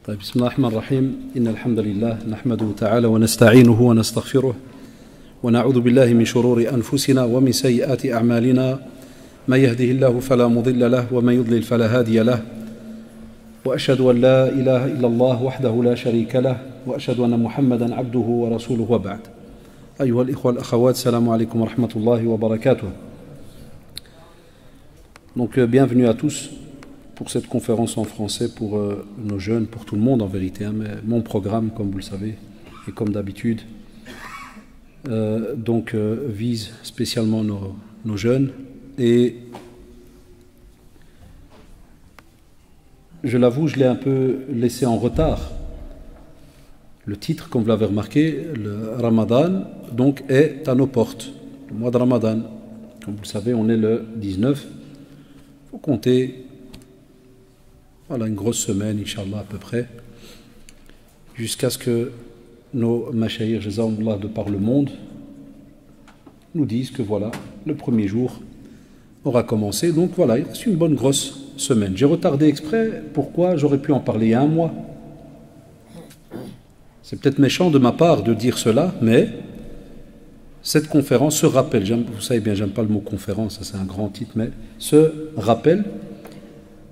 طيب بسم الله الرحمن الرحيم إن الحمد لله نحمده تعالى ونستعينه ونستغفره ونعوذ بالله من شرور أنفسنا ومن سيئات أعمالنا من يهده الله فلا مضل له ومن يضلل فلا هادي له وأشهد أن لا إله إلا الله وحده لا شريك له وأشهد أن محمدا عبده ورسوله وبعد أيها الإخوة والأخوات السلام عليكم ورحمة الله وبركاته. Donc bienvenue à tous pour cette conférence en français pour nos jeunes, pour tout le monde en vérité, hein, mais mon programme, comme vous le savez, et comme d'habitude, vise spécialement nos jeunes. Et je l'avoue, je l'ai un peu laissé en retard. Le titre, comme vous l'avez remarqué, le Ramadan, donc, est à nos portes. Le mois de Ramadan, comme vous le savez, on est le 19. Il faut compter une grosse semaine, Inch'Allah, à peu près, jusqu'à ce que nos mashayikh, jazakumullah, de par le monde, nous disent que voilà, le premier jour aura commencé. Donc voilà, il reste une bonne grosse semaine. J'ai retardé exprès, pourquoi? J'aurais pu en parler il y a un mois. C'est peut-être méchant de ma part de dire cela, mais cette conférence, ce rappel, vous savez bien, j'aime pas le mot conférence, ça c'est un grand titre, mais ce rappel,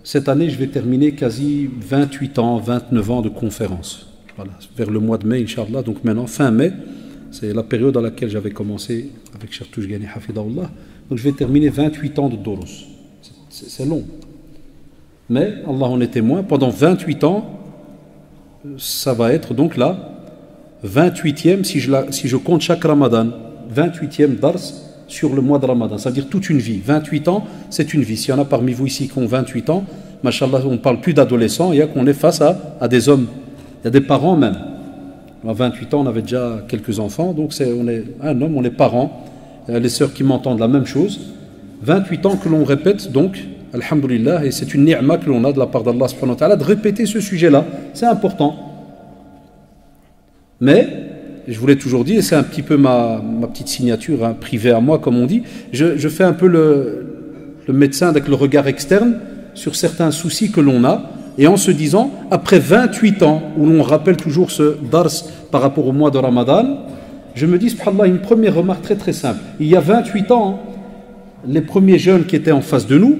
cette année, je vais terminer quasi 28 ans, 29 ans de conférence. Voilà, vers le mois de mai, Inch'Allah. Donc maintenant, fin mai, c'est la période dans laquelle j'avais commencé avec Cheikh Touchgani Hafidahullah. Donc je vais terminer 28 ans de Doros. C'est long. Mais, Allah en est témoin, pendant 28 ans, ça va être donc là, 28e, si je compte chaque Ramadan, 28e Dars sur le mois de Ramadan, c'est-à-dire toute une vie. 28 ans, c'est une vie. S'il y en a parmi vous ici qui ont 28 ans, Mashallah, on ne parle plus d'adolescents, il y a qu'on est face à des hommes, il y a des parents même. À 28 ans, on avait déjà quelques enfants, donc on est un homme, on est parents. Les sœurs qui m'entendent la même chose. 28 ans que l'on répète, donc, alhamdulillah, et c'est une ni'ma que l'on a de la part d'Allah subhanahu wa ta'ala de répéter ce sujet-là. C'est important. Mais, je vous l'ai toujours dit, et c'est un petit peu ma petite signature, hein, privée à moi, comme on dit, je fais un peu le médecin avec le regard externe sur certains soucis que l'on a, et en se disant, après 28 ans, où l'on rappelle toujours ce dars par rapport au mois de Ramadan, je me dis, subhanallah, une première remarque très très simple. Il y a 28 ans, les premiers jeunes qui étaient en face de nous,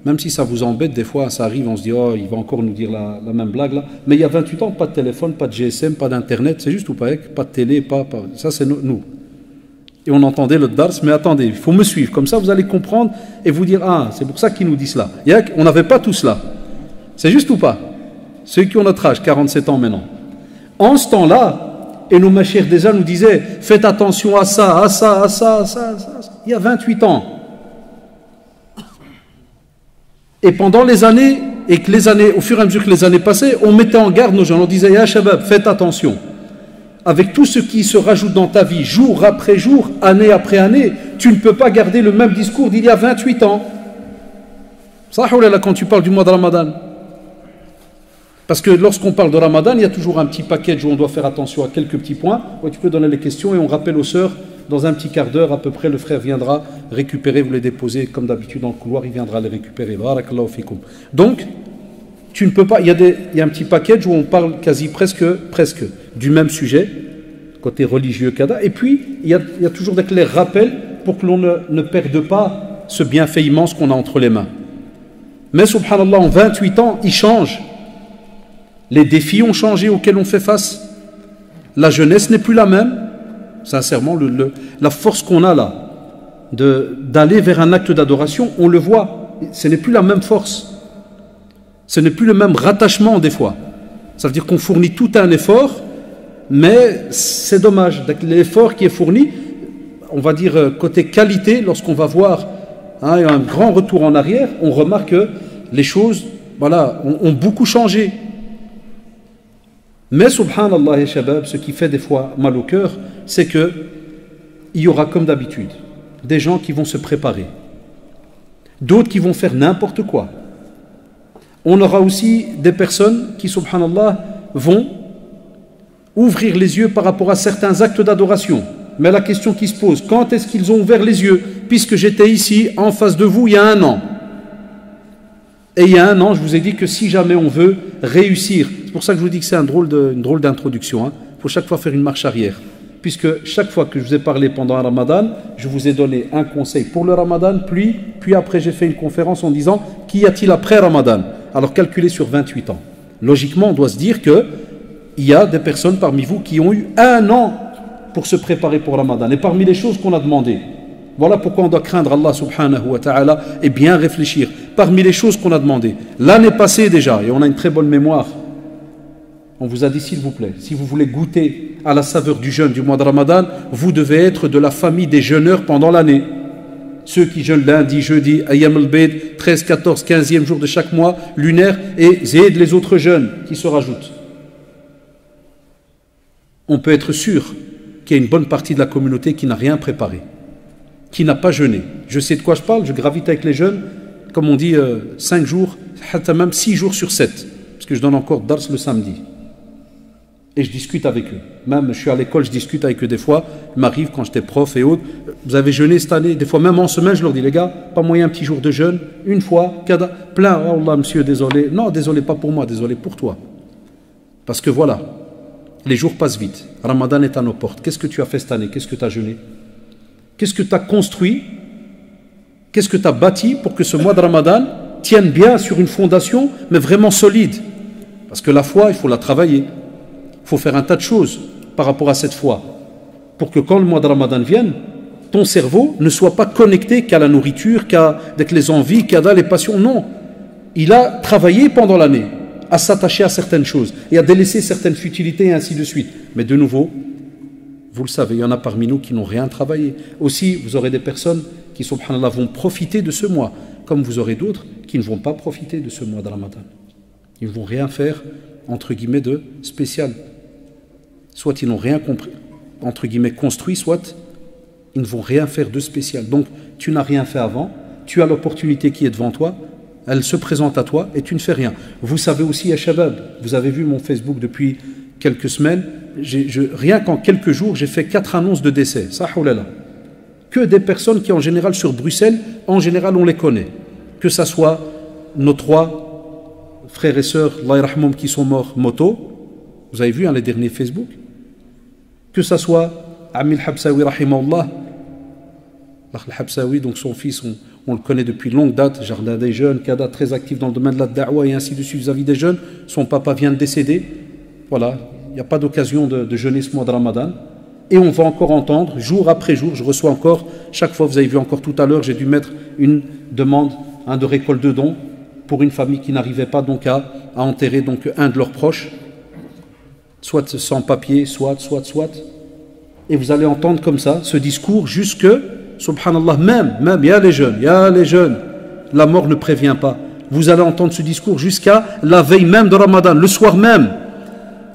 même si ça vous embête, des fois ça arrive, on se dit, oh, il va encore nous dire la même blague là. Mais il y a 28 ans, pas de téléphone, pas de GSM, pas d'internet, c'est juste ou pas de télé, ça c'est nous. Et on entendait le dars, mais attendez, il faut me suivre, comme ça vous allez comprendre et vous dire, ah, c'est pour ça qu'il nous dit cela. On n'avait pas tout cela. C'est juste ou pas? Ceux qui ont notre âge, 47 ans maintenant. En ce temps-là, et nos mashayikh déjà nous disaient, faites attention à ça, à ça, à ça, à ça, à ça. Il y a 28 ans. Et pendant les années, au fur et à mesure que les années passaient, on mettait en garde nos gens, on disait, ya shabab, faites attention. Avec tout ce qui se rajoute dans ta vie, jour après jour, année après année, tu ne peux pas garder le même discours d'il y a 28 ans. Ça, quand tu parles du mois de Ramadan. Parce que lorsqu'on parle de Ramadan, il y a toujours un petit package où on doit faire attention à quelques petits points. Ouais, tu peux donner les questions et on rappelle aux sœurs, dans un petit quart d'heure à peu près, le frère viendra récupérer, vous les déposer comme d'habitude dans le couloir, il viendra les récupérer. Barakallahu fikum. Donc, tu ne peux pas, il y a un petit package où on parle quasi presque du même sujet, côté religieux kada, et puis il y a toujours des clairs rappels pour que l'on ne perde pas ce bienfait immense qu'on a entre les mains. Mais subhanallah, en 28 ans, il change. Les défis ont changé auxquels on fait face. La jeunesse n'est plus la même. Sincèrement, la force qu'on a là, d'aller vers un acte d'adoration, on le voit. Ce n'est plus la même force. Ce n'est plus le même rattachement des fois. Ça veut dire qu'on fournit tout un effort, mais c'est dommage. L'effort qui est fourni, on va dire côté qualité, lorsqu'on va voir un grand retour en arrière, on remarque que les choses ont beaucoup changé. Mais subhanallah, shabab, ce qui fait des fois mal au cœur, c'est qu'il y aura comme d'habitude des gens qui vont se préparer, d'autres qui vont faire n'importe quoi. On aura aussi des personnes qui, subhanallah, vont ouvrir les yeux par rapport à certains actes d'adoration. Mais la question qui se pose, quand est-ce qu'ils ont ouvert les yeux? Puisque j'étais ici, en face de vous, il y a un an. Et il y a un an, je vous ai dit que si jamais on veut réussir, c'est pour ça que je vous dis que c'est une drôle d'introduction. Hein. Il faut chaque fois faire une marche arrière. Puisque chaque fois que je vous ai parlé pendant un ramadan, je vous ai donné un conseil pour le ramadan, puis après j'ai fait une conférence en disant qu'y a-t-il après ramadan? Alors calculez sur 28 ans. Logiquement, on doit se dire qu'il y a des personnes parmi vous qui ont eu 1 an pour se préparer pour ramadan. Et parmi les choses qu'on a demandées, voilà pourquoi on doit craindre Allah subhanahu wa ta'ala et bien réfléchir. Parmi les choses qu'on a demandées, l'année passée déjà, et on a une très bonne mémoire, on vous a dit s'il vous plaît, si vous voulez goûter à la saveur du jeûne du mois de Ramadan, vous devez être de la famille des jeûneurs pendant l'année. Ceux qui jeûnent lundi, jeudi, Ayyam al-Bayd, 13, 14, 15e jour de chaque mois lunaire et Zéd, les autres jeûnes qui se rajoutent. On peut être sûr qu'il y a une bonne partie de la communauté qui n'a rien préparé, qui n'a pas jeûné. Je sais de quoi je parle, je gravite avec les jeunes, comme on dit, 5 jours, même 6 jours sur 7, parce que je donne encore dars le samedi. Et je discute avec eux. Même, je suis à l'école, je discute avec eux des fois. Il m'arrive quand j'étais prof et autres. Vous avez jeûné cette année? Des fois, même en semaine, je leur dis, les gars, pas moyen un petit jour de jeûne, une fois, plein. Oh Allah, monsieur, désolé. Non, désolé, pas pour moi, désolé pour toi. Parce que voilà, les jours passent vite. Ramadan est à nos portes. Qu'est-ce que tu as fait cette année? Qu'est-ce que tu as jeûné? Qu'est-ce que tu as construit? Qu'est-ce que tu as bâti pour que ce mois de Ramadan tienne bien sur une fondation, mais vraiment solide? Parce que la foi, il faut la travailler. Il faut faire un tas de choses par rapport à cette foi pour que quand le mois de Ramadan vienne, ton cerveau ne soit pas connecté qu'à la nourriture, qu'avec les envies, qu'à les passions. Non, il a travaillé pendant l'année à s'attacher à certaines choses et à délaisser certaines futilités et ainsi de suite. Mais de nouveau, vous le savez, il y en a parmi nous qui n'ont rien travaillé. Aussi, vous aurez des personnes qui, subhanallah, vont profiter de ce mois, comme vous aurez d'autres qui ne vont pas profiter de ce mois de Ramadan. Ils ne vont rien faire, entre guillemets, de spécial. Soit ils n'ont rien compris, entre guillemets, construit, soit ils ne vont rien faire de spécial. Donc, tu n'as rien fait avant, tu as l'opportunité qui est devant toi, elle se présente à toi et tu ne fais rien. Vous savez aussi, ya Shabab, vous avez vu mon Facebook depuis quelques semaines, rien qu'en quelques jours, j'ai fait 4 annonces de décès. Sahoulala. Que des personnes qui, en général, sur Bruxelles, en général, on les connaît. Que ça soit nos 3 frères et sœurs, Allah yarhamoum, qui sont morts moto, vous avez vu les derniers Facebook, que ça soit Amil Habsawi rahimahullah, Habsawi, donc son fils, on le connaît depuis longue date, jardin des jeunes, Kada, très actif dans le domaine de la da'wa et ainsi de suite vis-à-vis des jeunes. Son papa vient de décéder. Voilà, il n'y a pas d'occasion de jeûner ce mois de Ramadan. Et on va encore entendre, jour après jour, je reçois encore, chaque fois, vous avez vu encore tout à l'heure, j'ai dû mettre une demande de récolte de dons pour une famille qui n'arrivait pas donc à enterrer donc un de leurs proches, soit sans papier, soit. Et vous allez entendre comme ça, ce discours, jusque, subhanallah, même, il y a les jeunes, la mort ne prévient pas. Vous allez entendre ce discours jusqu'à la veille même de Ramadan, le soir même.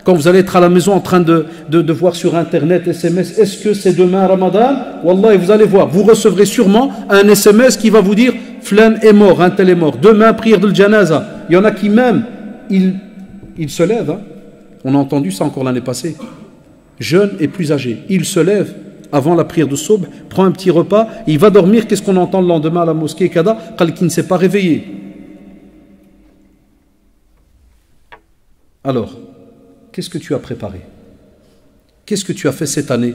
Quand vous allez être à la maison en train de voir sur Internet, SMS, est-ce que c'est demain Ramadan? Wallah, et vous allez voir, vous recevrez sûrement un SMS qui va vous dire Flan est mort, un tel est mort. Demain, prière de janaza. Il y en a qui même, ils se lèvent. Hein. On a entendu ça encore l'année passée. Jeune et plus âgé. Il se lève avant la prière de Soubh, prend un petit repas, et il va dormir. Qu'est-ce qu'on entend le lendemain à la mosquée Kada? Qui ne s'est pas réveillé. Alors, qu'est-ce que tu as préparé? Qu'est-ce que tu as fait cette année?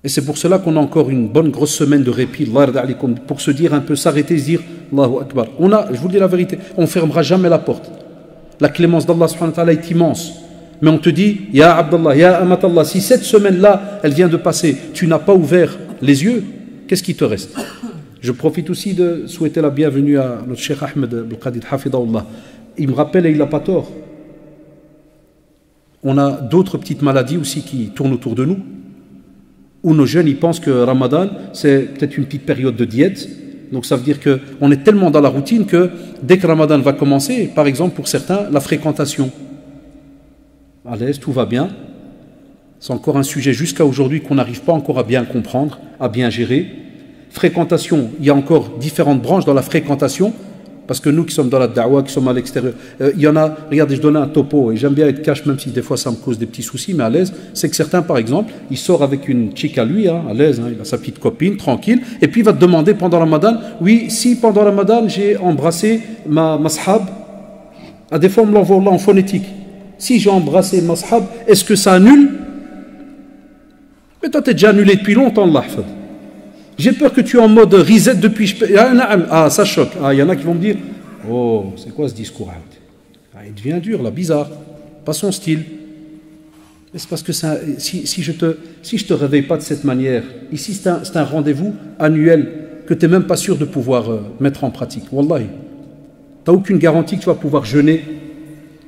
Et c'est pour cela qu'on a encore une bonne grosse semaine de répit, pour se dire un peu, s'arrêter, se dire Allahu Akbar. Je vous dis la vérité, on ne fermera jamais la porte. La clémence d'Allah subhanahu wa ta'ala est immense. Mais on te dit, Ya Abdallah, Ya Amatallah, si cette semaine-là, elle vient de passer, tu n'as pas ouvert les yeux, qu'est-ce qui te reste? Je profite aussi de souhaiter la bienvenue à notre Cheikh Ahmed Al-Qadid Hafidahullah. Il me rappelle et il n'a pas tort. On a d'autres petites maladies aussi qui tournent autour de nous, où nos jeunes, ils pensent que Ramadan, c'est peut-être une petite période de diète. Donc ça veut dire qu'on est tellement dans la routine que dès que Ramadan va commencer, par exemple pour certains, la fréquentation. À l'aise, tout va bien. C'est encore un sujet jusqu'à aujourd'hui qu'on n'arrive pas encore à bien comprendre, à bien gérer. Fréquentation, il y a encore différentes branches dans la fréquentation, parce que nous qui sommes dans la da'wa, qui sommes à l'extérieur, il y en a, regardez, je donnais un topo, et j'aime bien être cash, même si des fois ça me cause des petits soucis, mais à l'aise, c'est que certains, par exemple, il sort avec une chick à lui, à l'aise, il a sa petite copine, tranquille, et puis il va te demander pendant Ramadan, oui, si pendant Ramadan j'ai embrassé ma sahab, À des fois, on me l'envoie là en phonétique. Si j'ai embrassé Mashab, est-ce que ça annule? Mais toi, t'es déjà annulé depuis longtemps, Allah. J'ai peur que tu es en mode reset depuis. Ah, ça choque. Ah, il y en a qui vont me dire, oh, c'est quoi ce discours? Ah, il devient dur, là, bizarre. Pas son style. Mais c'est parce que ça, si je te réveille pas de cette manière, ici c'est un rendez-vous annuel que tu n'es même pas sûr de pouvoir mettre en pratique. Wallahi. Tu n'as aucune garantie que tu vas pouvoir jeûner.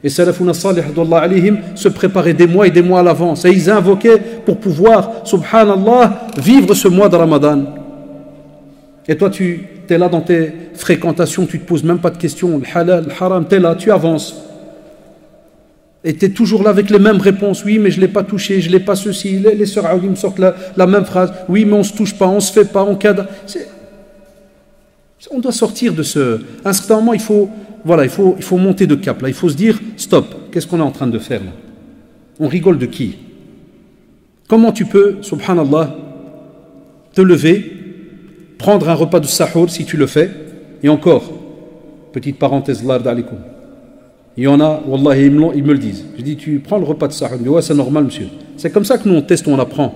Et Salafuna Salih alayhim se préparaient des mois et des mois à l'avance. Et ils invoquaient pour pouvoir, subhanallah, vivre ce mois de Ramadan. Et toi, tu es là dans tes fréquentations, tu ne te poses même pas de questions. Le halal, le haram, tu es là, tu avances. Et tu es toujours là avec les mêmes réponses. Oui, mais je ne l'ai pas touché, je ne l'ai pas ceci. Les sœurs Aoudi me sortent la même phrase. Oui, mais on ne se touche pas, on ne se fait pas, on cadre. On doit sortir de ce... Instinctivement, il faut monter de cap. Là. Il faut se dire, stop, qu'est-ce qu'on est en train de faire là? On rigole de qui? Comment tu peux, subhanallah, te lever, prendre un repas de sahur si tu le fais, et encore, petite parenthèse, l'ard alaikum. Il y en a, wallahi, ils me le disent. Je dis, tu prends le repas de sahur? Je dis, ouais, c'est normal, monsieur. C'est comme ça que nous, on teste, on apprend.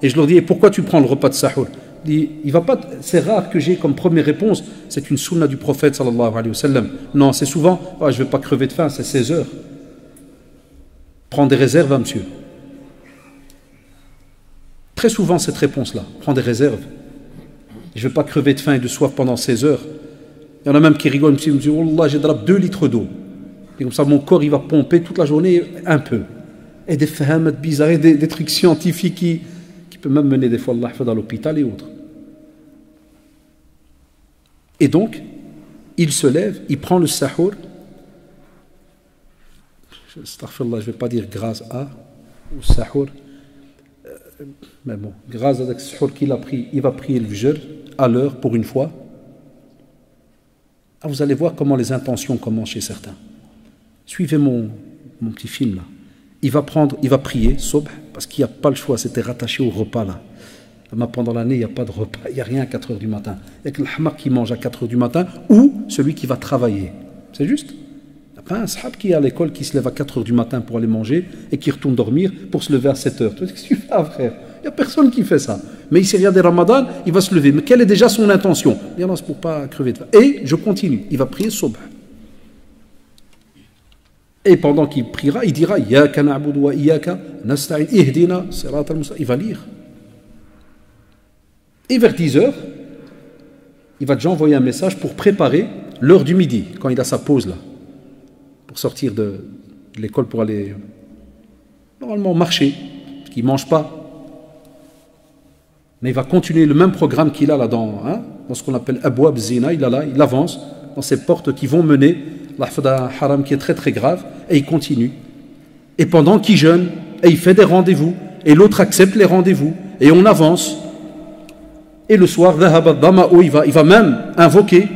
Et je leur dis, et pourquoi tu prends le repas de sahur? Il va pas. C'est rare que j'ai comme première réponse, c'est une sunna du prophète, sallallahu alayhi wa sallam. Non, c'est souvent, oh, je ne vais pas crever de faim, c'est 16 heures. Prends des réserves, hein, monsieur. Très souvent, cette réponse-là, prends des réserves. Je ne vais pas crever de faim et de soif pendant 16 heures. Il y en a même qui rigolent, monsieur, me dit, wallah, j'ai drapé 2 litres d'eau. Et comme ça, mon corps, il va pomper toute la journée un peu. Et des fahamat bizarres, et des trucs scientifiques qui peut même mener des fois Allah à l'hôpital et autres. Et donc, il se lève, il prend le sahur. Astaghfirullah, je ne vais pas dire grâce à ou sahur. Mais bon, grâce à ce sahur qu'il a pris, il va prier le fajr à l'heure pour une fois. Ah, vous allez voir comment les intentions commencent chez certains. Suivez mon petit film là. Il va prier, sobh, parce qu'il n'y a pas le choix, c'était rattaché au repas là. Pendant l'année, il n'y a pas de repas, il n'y a rien à 4 h du matin. Il n'y a que le hamar qui mange à 4 h du matin ou celui qui va travailler. C'est juste. Il n'y a pas un sahab qui est à l'école qui se lève à 4 h du matin pour aller manger et qui retourne dormir pour se lever à 7 h. Qu'est-ce que tu fais, frère? Il n'y a personne qui fait ça. Mais il s'est regardé Ramadan, il va se lever. Mais quelle est déjà son intention? Il dit non, c'est pour ne pas crever de faim. Et je continue. Il va prier sobh. Et pendant qu'il priera, il dira Iyyaka na'budu wa iyyaka nasta'in ihdina siratal mustaqim. Il va lire. Et vers 10 h, il va déjà envoyer un message pour préparer l'heure du midi, quand il a sa pause là, pour sortir de l'école pour aller normalement marcher, parce qu'il ne mange pas. Mais il va continuer le même programme qu'il a là dans ce qu'on appelle Abwab Zina. Il avance dans ces portes qui vont mener d'un haram qui est très très grave, et il continue. Et pendant qu'il jeûne, et il fait des rendez-vous, et l'autre accepte les rendez-vous, et on avance. Et le soir, il va même invoquer,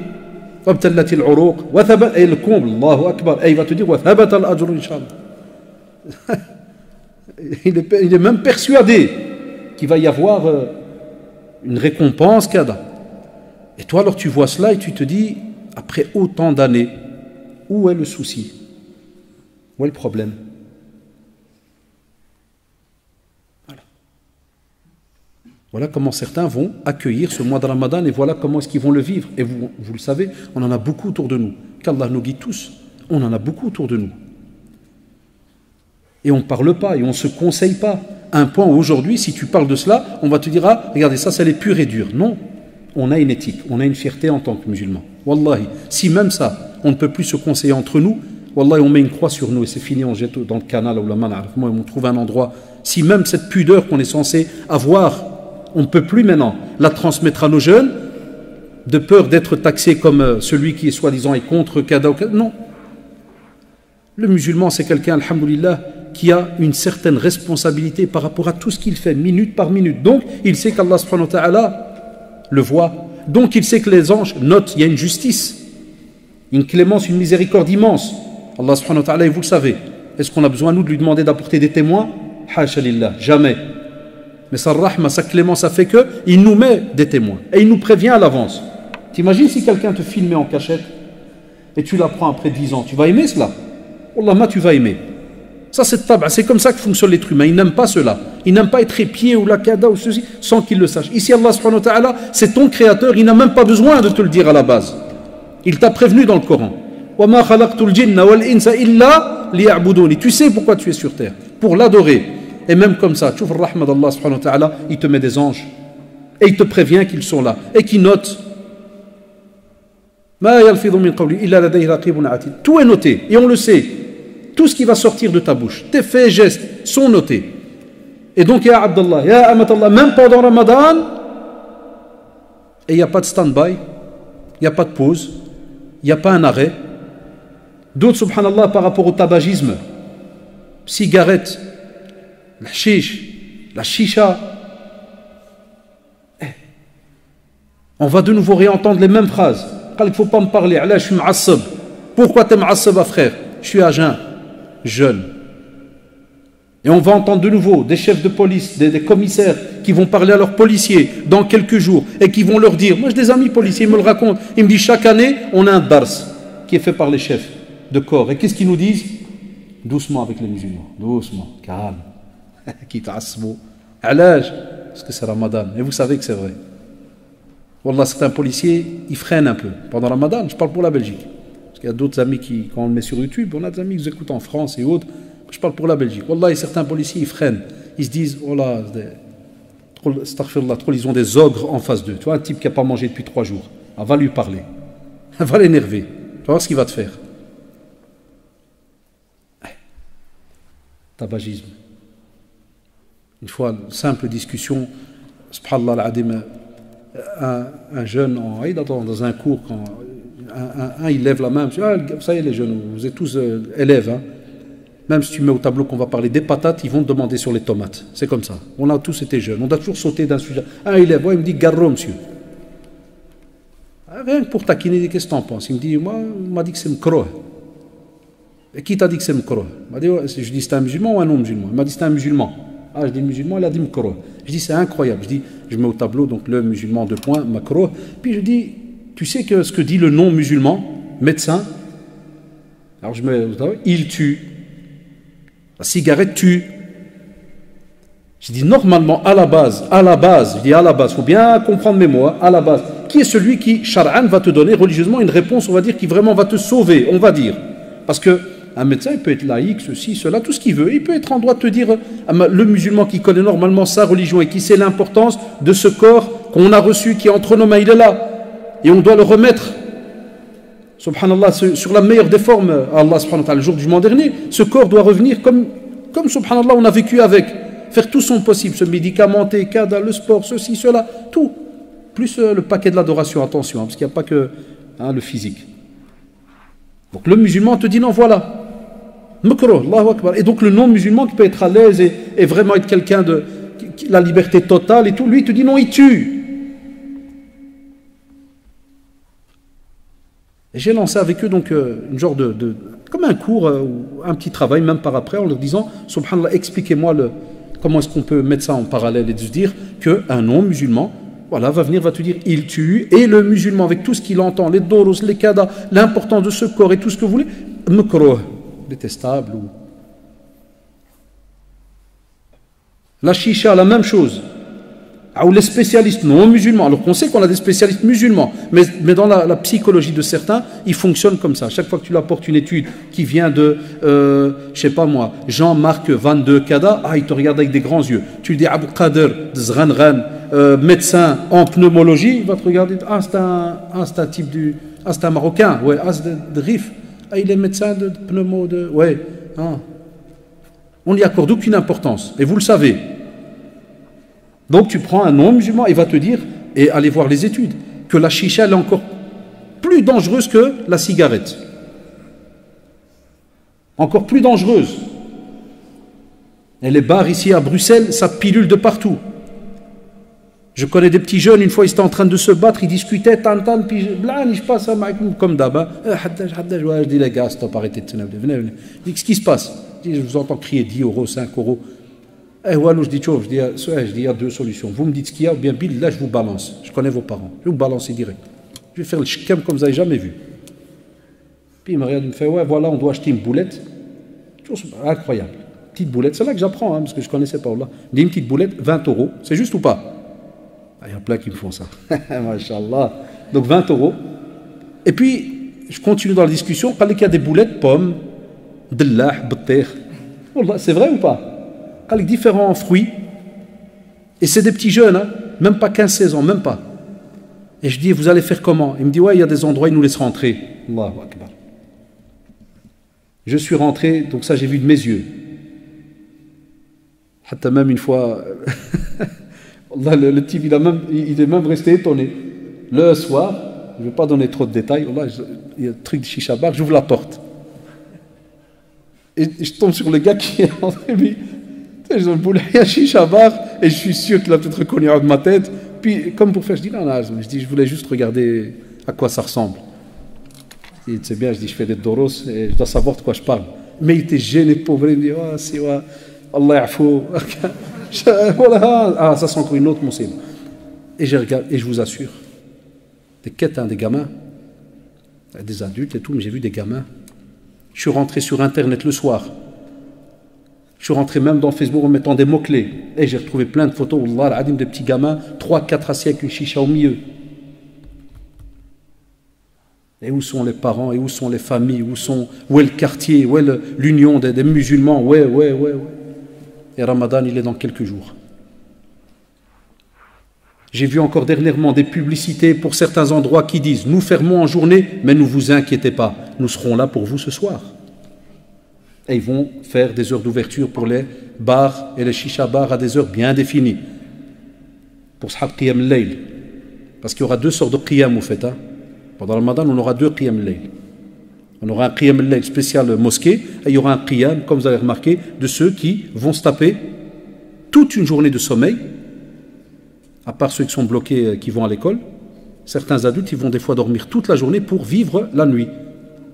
et le comble, Allahu Akbar, et il va te dire, il est même persuadé qu'il va y avoir une récompense, et toi alors tu vois cela et tu te dis, après autant d'années, où est le souci? Où est le problème? Voilà comment certains vont accueillir ce mois de Ramadan et voilà comment est-ce qu'ils vont le vivre. Et vous le savez, on en a beaucoup autour de nous. Qu'Allah nous guide tous. On en a beaucoup autour de nous. Et on ne parle pas et on ne se conseille pas. À un point où aujourd'hui, si tu parles de cela, on va te dire, ah, regardez, ça, c'est les purs et durs. Non, on a une éthique, on a une fierté en tant que musulmans. Wallahi, si même ça, on ne peut plus se conseiller entre nous, wallahi, on met une croix sur nous et c'est fini, on jette dans le canal ou la man'arif. Moi, on trouve un endroit. Si même cette pudeur qu'on est censé avoir, on ne peut plus maintenant la transmettre à nos jeunes, de peur d'être taxé comme celui qui est soi-disant est contre kada ou kada. Non. Le musulman, c'est quelqu'un, alhamdoulilah, qui a une certaine responsabilité par rapport à tout ce qu'il fait, minute par minute. Donc, il sait qu'Allah subhanahu wa ta'ala le voit. Donc, il sait que les anges notent, il y a une justice, une clémence, une miséricorde immense. Allah subhanahu wa ta'ala, et vous le savez. Est-ce qu'on a besoin, nous, de lui demander d'apporter des témoins? Hasha lillah, jamais. Mais sa rahma, sa clémence a fait qu'il nous met des témoins et il nous prévient à l'avance. T'imagines si quelqu'un te filmait en cachette et tu l'apprends après 10 ans, tu vas aimer cela? Wallah, tu vas aimer. Ça, c'est comme ça que fonctionne l'être humain. Il n'aime pas cela. Il n'aime pas être épié ou la kada ou ceci sans qu'il le sache. Ici, Allah subhanahu wa ta'ala, c'est ton créateur. Il n'a même pas besoin de te le dire à la base. Il t'a prévenu dans le Coran. وَمَا خَلَقْتُ الْجِنَّ وَالْإِنسَ إِلَّا لِيَعْبُدُونِ. Tu sais pourquoi tu es sur terre. Pour l'adorer. Et même comme ça, tu vois le rahma d'Allah subhanahu wa ta'ala, il te met des anges. Et il te prévient qu'ils sont là. Et qu'ils notent. مَا يَلْفِظُ مِنْ قَوْلٍ إِلَّا لَدَيْهِ رَقِيبٌ عَتِيدٌ. Tout est noté. Et on le sait. Tout ce qui va sortir de ta bouche, tes faits et gestes sont notés. Et donc, ya Abdallah, ya Amatallah, même pendant Ramadan, et il n'y a pas de stand-by, il n'y a pas de pause, il n'y a pas un arrêt. D'autres, subhanallah, par rapport au tabagisme, cigarette, la chiche, la chicha, on va de nouveau réentendre les mêmes phrases. Il ne faut pas me parler, là je suis ma'assab. Pourquoi tu es ma'assab, frère? Je suis à jeune. Et on va entendre de nouveau des chefs de police, des commissaires qui vont parler à leurs policiers dans quelques jours et qui vont leur dire, moi j'ai des amis policiers, ils me le racontent, ils me disent chaque année on a un dars qui est fait par les chefs de corps. Et qu'est-ce qu'ils nous disent? Doucement avec les musulmans, doucement, calme, qui t'asmo, à l'âge, parce que c'est Ramadan. Et vous savez que c'est vrai. Wallah, certains policiers, ils freinent un peu. Pendant Ramadan, je parle pour la Belgique. Il y a d'autres amis qui, quand on le met sur YouTube, on a des amis qui nous écoutent en France et autres. Je parle pour la Belgique. Wallah, et certains policiers, ils freinent. Ils se disent, oh là, trop, ils ont des ogres en face d'eux. Tu vois, un type qui n'a pas mangé depuis 3 jours. Ah, va lui parler. Va l'énerver. Tu vas voir ce qu'il va te faire. Tabagisme. Une fois, simple discussion, subhanallah al-adim, un jeune dans un cours, quand il lève la main, ça y est les jeunes, vous êtes tous élèves, hein. Même si tu mets au tableau qu'on va parler des patates, ils vont te demander sur les tomates, c'est comme ça, on a tous été jeunes, on doit toujours sauter d'un sujet. Un élève, il me dit garro monsieur, rien que pour taquiner, qu'est-ce que t'en penses? Il me dit, moi, on m'a dit que c'est mkroh. Et qui t'a dit que c'est mkroh? Je dis c'est un musulman ou un non-musulman? Il m'a dit c'est un musulman. Ah, je dis musulman, il a dit mkroh. Je dis c'est incroyable. Je mets au tableau donc le musulman de point, makroh. Puis je dis, tu sais que ce que dit le non-musulman, médecin, alors je mets, il tue. La cigarette tue. Je dis normalement à la base, je dis à la base, il faut bien comprendre mes mots, à la base, qui est celui qui, shar'an, va te donner religieusement une réponse, on va dire, qui vraiment va te sauver, on va dire. Parce que un médecin, il peut être laïque, ceci, cela, tout ce qu'il veut. Il peut être en droit de te dire, le musulman qui connaît normalement sa religion et qui sait l'importance de ce corps qu'on a reçu, qui est entre nos mains, il est là. Et on doit le remettre, subhanallah, sur la meilleure des formes, Allah subhanahu wa ta'ala, le jour du jugement dernier. Ce corps doit revenir comme subhanallah, on a vécu avec. Faire tout son possible, se médicamenter, kada, le sport, ceci, cela, tout. Plus le paquet de l'adoration, attention, parce qu'il n'y a pas que le physique. Donc le musulman te dit non, voilà. Makruh, Allahu Akbar. Et donc le non-musulman qui peut être à l'aise et vraiment être quelqu'un de la liberté totale et tout, lui il te dit non, il tue. Et j'ai lancé avec eux donc une genre comme un cours ou un petit travail même par après en leur disant subhanallah, expliquez-moi comment est-ce qu'on peut mettre ça en parallèle et de se dire qu'un non-musulman voilà, va venir, va te dire il tue, et le musulman avec tout ce qu'il entend, les doros, les kadas, l'importance de ce corps et tout ce que vous voulez, makruh, détestable. La chicha, la même chose. Ou les spécialistes non musulmans, alors qu'on sait qu'on a des spécialistes musulmans, mais dans la psychologie de certains, ils fonctionnent comme ça. Chaque fois que tu leur apportes une étude qui vient de, je sais pas moi, Jean-Marc 22 Kada, il te regarde avec des grands yeux. Tu lui dis Abu Qadir Zranran, médecin en pneumologie, il va te regarder, c'est un type c'est un Marocain, ouais, c'est de Rif, il est médecin de pneumo, ouais, on n'y accorde aucune importance, et vous le savez. Donc tu prends un non-musulman, il va te dire, et allez voir les études, que la chicha elle est encore plus dangereuse que la cigarette. Encore plus dangereuse. Et les bars ici à Bruxelles, ça pilule de partout. Je connais des petits jeunes, une fois ils étaient en train de se battre, ils discutaient, puis je passe comme d'hab. Je dis les gars, stop, arrêtez de tenir, venez. Je dis, qu'est-ce qui se passe? Je vous entends crier 10 euros, 5 euros. Je dis, il y a 2 solutions. Vous me dites ce qu'il y a, ou bien Bill, là je vous balance. Je connais vos parents. Je vais vous balancer direct. Je vais faire le shkem comme vous n'avez jamais vu. Puis il me regarde, il me fait, ouais, voilà, on doit acheter une boulette. Incroyable. Petite boulette, c'est là que j'apprends, hein, parce que je ne connaissais pas. Allah. Une petite boulette, 20 €. C'est juste ou pas? Il y a plein qui me font ça. Masha'Allah. Donc 20 €. Et puis, je continue dans la discussion. Il y a des boulettes, pommes, dellah, b'ter. C'est vrai ou pas? Il y a différents fruits. Et c'est des petits jeunes, hein, même pas 15-16 ans, même pas. Et je dis, vous allez faire comment? Il me dit, ouais, il y a des endroits, ils nous laissent rentrer. Allahu Akbar. Je suis rentré, donc ça j'ai vu de mes yeux. Même une fois, le type il est même resté étonné. Le soir, je ne vais pas donner trop de détails, il y a un truc de chicha bar, j'ouvre la porte. Et je tombe sur le gars qui est rentré, lui, je dis, un chicha bar, et je suis sûr qu'il a peut-être reconnu de ma tête. Puis, comme pour faire, je dis, non, je voulais juste regarder à quoi ça ressemble. Il dit, c'est bien, je dis, je fais des doros, et je dois savoir de quoi je parle. Mais il était gêné, pauvre, il me dit, oh, c'est ouais. Allah yafou. Voilà. Ah, ça c'est encore une autre musiba. Et je regarde, et je vous assure, des quêtes, des gamins, des adultes et tout, mais j'ai vu des gamins. Je suis rentré sur Internet le soir. Je suis rentré même dans Facebook en mettant des mots-clés. Et j'ai retrouvé plein de photos, Wallah al-Adim, des petits gamins, 3-4 assis avec une chicha au milieu. Et où sont les parents, et où sont les familles, où est le quartier, où est l'union des musulmans, ouais. Et Ramadan, il est dans quelques jours. J'ai vu encore dernièrement des publicités pour certains endroits qui disent « Nous fermons en journée, mais ne vous inquiétez pas, nous serons là pour vous ce soir. » Et ils vont faire des heures d'ouverture pour les bars et les chicha bars à des heures bien définies. Pour Sahab Qiyam al-Layl. Parce qu'il y aura deux sortes de Qiyam au fait. Pendant le Ramadan, on aura deux Qiyam al-Layl. On aura un Qiyam al-Layl spécial mosquée, et il y aura un Qiyam, comme vous avez remarqué, de ceux qui vont se taper toute une journée de sommeil, à part ceux qui sont bloqués, qui vont à l'école. Certains adultes, ils vont des fois dormir toute la journée pour vivre la nuit.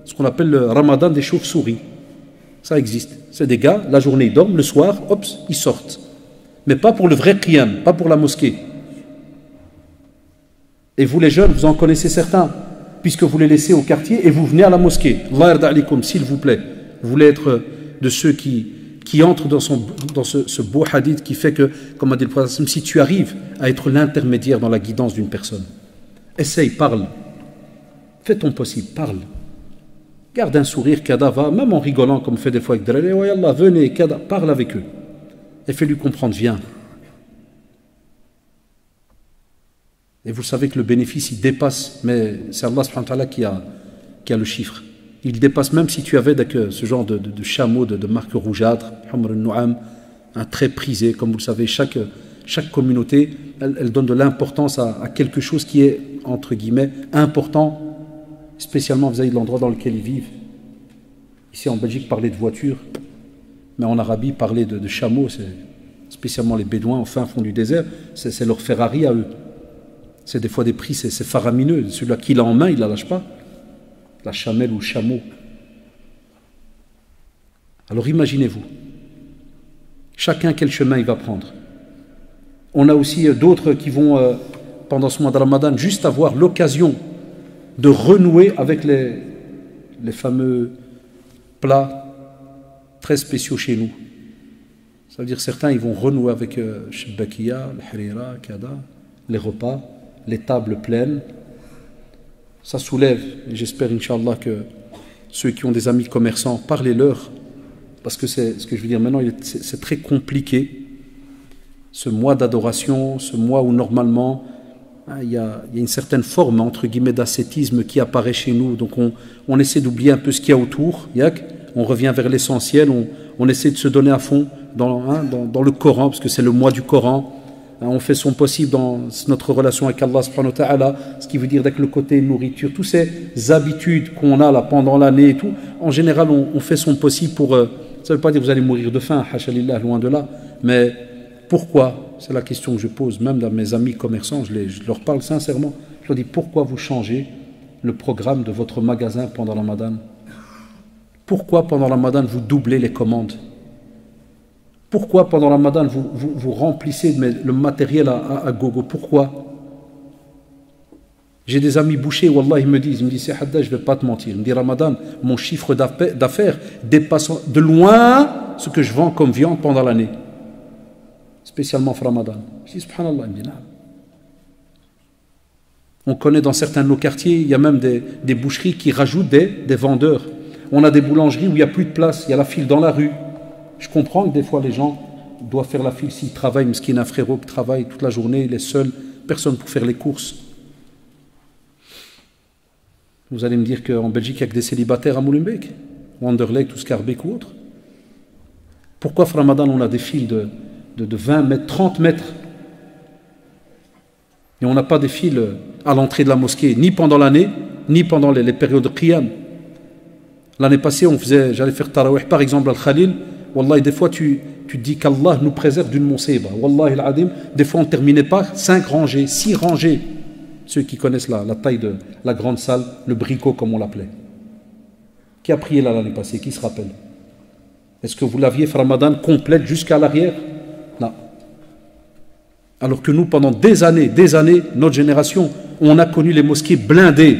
Ce qu'on appelle le Ramadan des chauves-souris. Ça existe. C'est des gars, la journée ils dorment, le soir, hop, ils sortent. Mais pas pour le vrai Qiyam, pas pour la mosquée. Et vous les jeunes, vous en connaissez certains, puisque vous les laissez au quartier et vous venez à la mosquée. Allah yarda alikum, s'il vous plaît. Vous voulez être de ceux qui entrent dans ce beau hadith qui fait que, comme a dit le prophète, si tu arrives à être l'intermédiaire dans la guidance d'une personne, essaye, parle. Fais ton possible, parle. Garde un sourire, kada, va, même en rigolant, comme on fait des fois avec Dralé, ouais, Allah, venez, kada, parle avec eux. Et fais-lui comprendre, viens. Et vous savez que le bénéfice, il dépasse, mais c'est Allah subhanahu wa ta'ala qui a le chiffre. Il dépasse même si tu avais ce genre de chameau de marque rougeâtre, Humr al-Nu'am, un très prisé, comme vous le savez, chaque communauté, elle donne de l'importance à quelque chose qui est, entre guillemets, important, spécialement vis-à-vis de l'endroit dans lequel ils vivent. Ici en Belgique, parler de voitures, mais en Arabie, parler de chameaux, c'est spécialement les Bédouins au fin fond du désert, c'est leur Ferrari à eux. C'est des fois des prix, c'est faramineux. Celui-là qui l'a en main, il ne la lâche pas. La chamelle ou le chameau. Alors imaginez-vous, chacun quel chemin il va prendre. On a aussi d'autres qui vont, pendant ce mois de Ramadan, juste avoir l'occasion de renouer avec les fameux plats très spéciaux chez nous. Ça veut dire certains, ils vont renouer avec le shabakiya, le harira, kada, les repas, les tables pleines. Ça soulève, et j'espère, Inch'Allah, que ceux qui ont des amis commerçants, parlez-leur, parce que c'est ce que je veux dire maintenant, c'est très compliqué. Ce mois d'adoration, ce mois où normalement, il y a une certaine forme, entre guillemets, d'ascétisme qui apparaît chez nous. Donc on essaie d'oublier un peu ce qu'il y a autour, on revient vers l'essentiel, on essaie de se donner à fond dans le Coran, parce que c'est le mois du Coran. On fait son possible dans notre relation avec Allah subhanahu wa ta'ala, ce qui veut dire avec le côté nourriture, toutes ces habitudes qu'on a là pendant l'année et tout, en général on fait son possible pour, ça ne veut pas dire que vous allez mourir de faim, hashalillah, loin de là, mais pourquoi, c'est la question que je pose même à mes amis commerçants, je leur parle sincèrement, je leur dis pourquoi vous changez le programme de votre magasin pendant le Ramadan? Pourquoi pendant le Ramadan vous doublez les commandes? Pourquoi pendant le Ramadan vous remplissez le matériel à gogo? Pourquoi? J'ai des amis bouchers, wallah, ils me disent, c'est Hadda, je ne vais pas te mentir. Il me dit, Ramadan, mon chiffre d'affaires dépasse de loin ce que je vends comme viande pendant l'année. Spécialement Ramadan. Je dis, subhanallah, il me dit, non. On connaît dans certains de nos quartiers, il y a même des boucheries qui rajoutent des vendeurs. On a des boulangeries où il n'y a plus de place, il y a la file dans la rue. Je comprends que des fois les gens doivent faire la file s'ils travaillent, mais qu'il y a un frérot qui travaille toute la journée, il est seul, personne pour faire les courses. Vous allez me dire qu'en Belgique, il n'y a que des célibataires à Molenbeek, ou Anderlecht, ou Schaerbeek ou autre. Pourquoi, Ramadan, on a des files de 20 mètres, 30 mètres, et on n'a pas des files à l'entrée de la mosquée, ni pendant l'année, ni pendant les périodes de qiyam. L'année passée, j'allais faire tarawih, par exemple, al-Khalil. Wallah, des fois, tu te dis qu'Allah nous préserve d'une musiba. Wallah, al-Adim, des fois, on ne terminait pas 5 rangées, 6 rangées. Ceux qui connaissent la taille de la grande salle, le bricot, comme on l'appelait. Qui a prié là l'année passée? Qui se rappelle? Est-ce que vous l'aviez, Ramadan, complète jusqu'à l'arrière? Non. Alors que nous, pendant des années, notre génération, on a connu les mosquées blindées.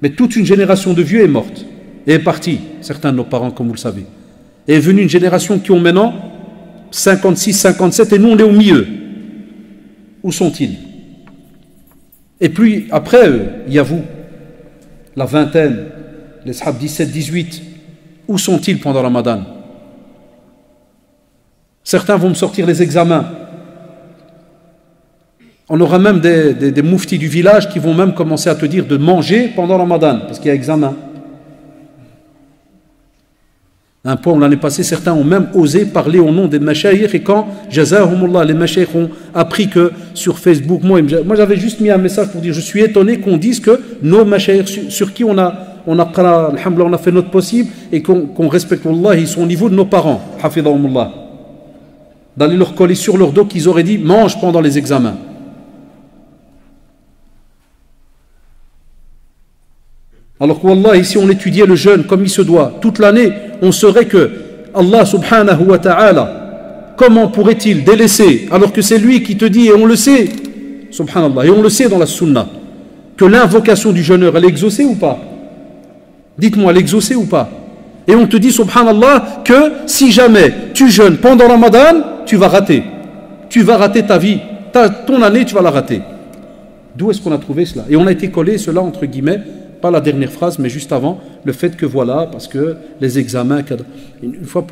Mais toute une génération de vieux est morte et est partie, certains de nos parents, comme vous le savez. Et est venue une génération qui ont maintenant 56, 57, et nous, on est au milieu. Où sont-ils? Et puis, après eux, il y a vous, la vingtaine, les Sahab 17, 18. Où sont-ils pendant Ramadan? Certains vont me sortir les examens. On aura même des mouftis du village qui vont même commencer à te dire de manger pendant Ramadan, parce qu'il y a examen. Un point, l'année passée, certains ont même osé parler au nom des mashayikh, et quand, jazahumullah, les mashayikh ont appris que sur Facebook, moi j'avais juste mis un message pour dire, je suis étonné qu'on dise que nos mashayikh, sur qui on a fait notre possible, et qu'on respecte Allah, ils sont au niveau de nos parents, hafidahumullah. D'aller leur coller sur leur dos qu'ils auraient dit, mange pendant les examens. Alors que Wallah, si on étudiait le jeûne comme il se doit, toute l'année, on saurait que Allah subhanahu wa ta'ala, comment pourrait-il délaisser, alors que c'est lui qui te dit, et on le sait, subhanallah, et on le sait dans la sunna, que l'invocation du jeûneur, elle est exaucée ou pas? Dites-moi, elle est exaucée ou pas? Et on te dit, subhanallah, que si jamais tu jeûnes pendant Ramadan, tu vas rater. Tu vas rater ta vie. Ton année, tu vas la rater. D'où est-ce qu'on a trouvé cela? Et on a été collé cela, entre guillemets, pas la dernière phrase, mais juste avant, le fait que voilà, parce que les examens, une fois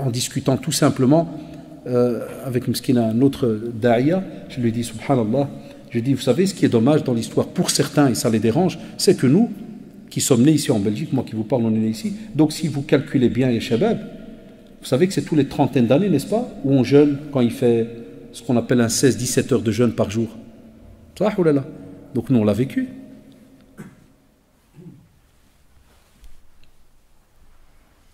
en discutant tout simplement avec Mskina, un autre daïa, je lui dis, subhanallah, je dis, vous savez, ce qui est dommage dans l'histoire, pour certains, et ça les dérange, c'est que nous, qui sommes nés ici en Belgique, moi qui vous parle, on est nés ici, donc si vous calculez bien les shabab, vous savez que c'est tous les trentaines d'années, n'est-ce pas, où on jeûne quand il fait ce qu'on appelle un 16-17 heures de jeûne par jour. Ça, oh là là. Donc nous, on l'a vécu.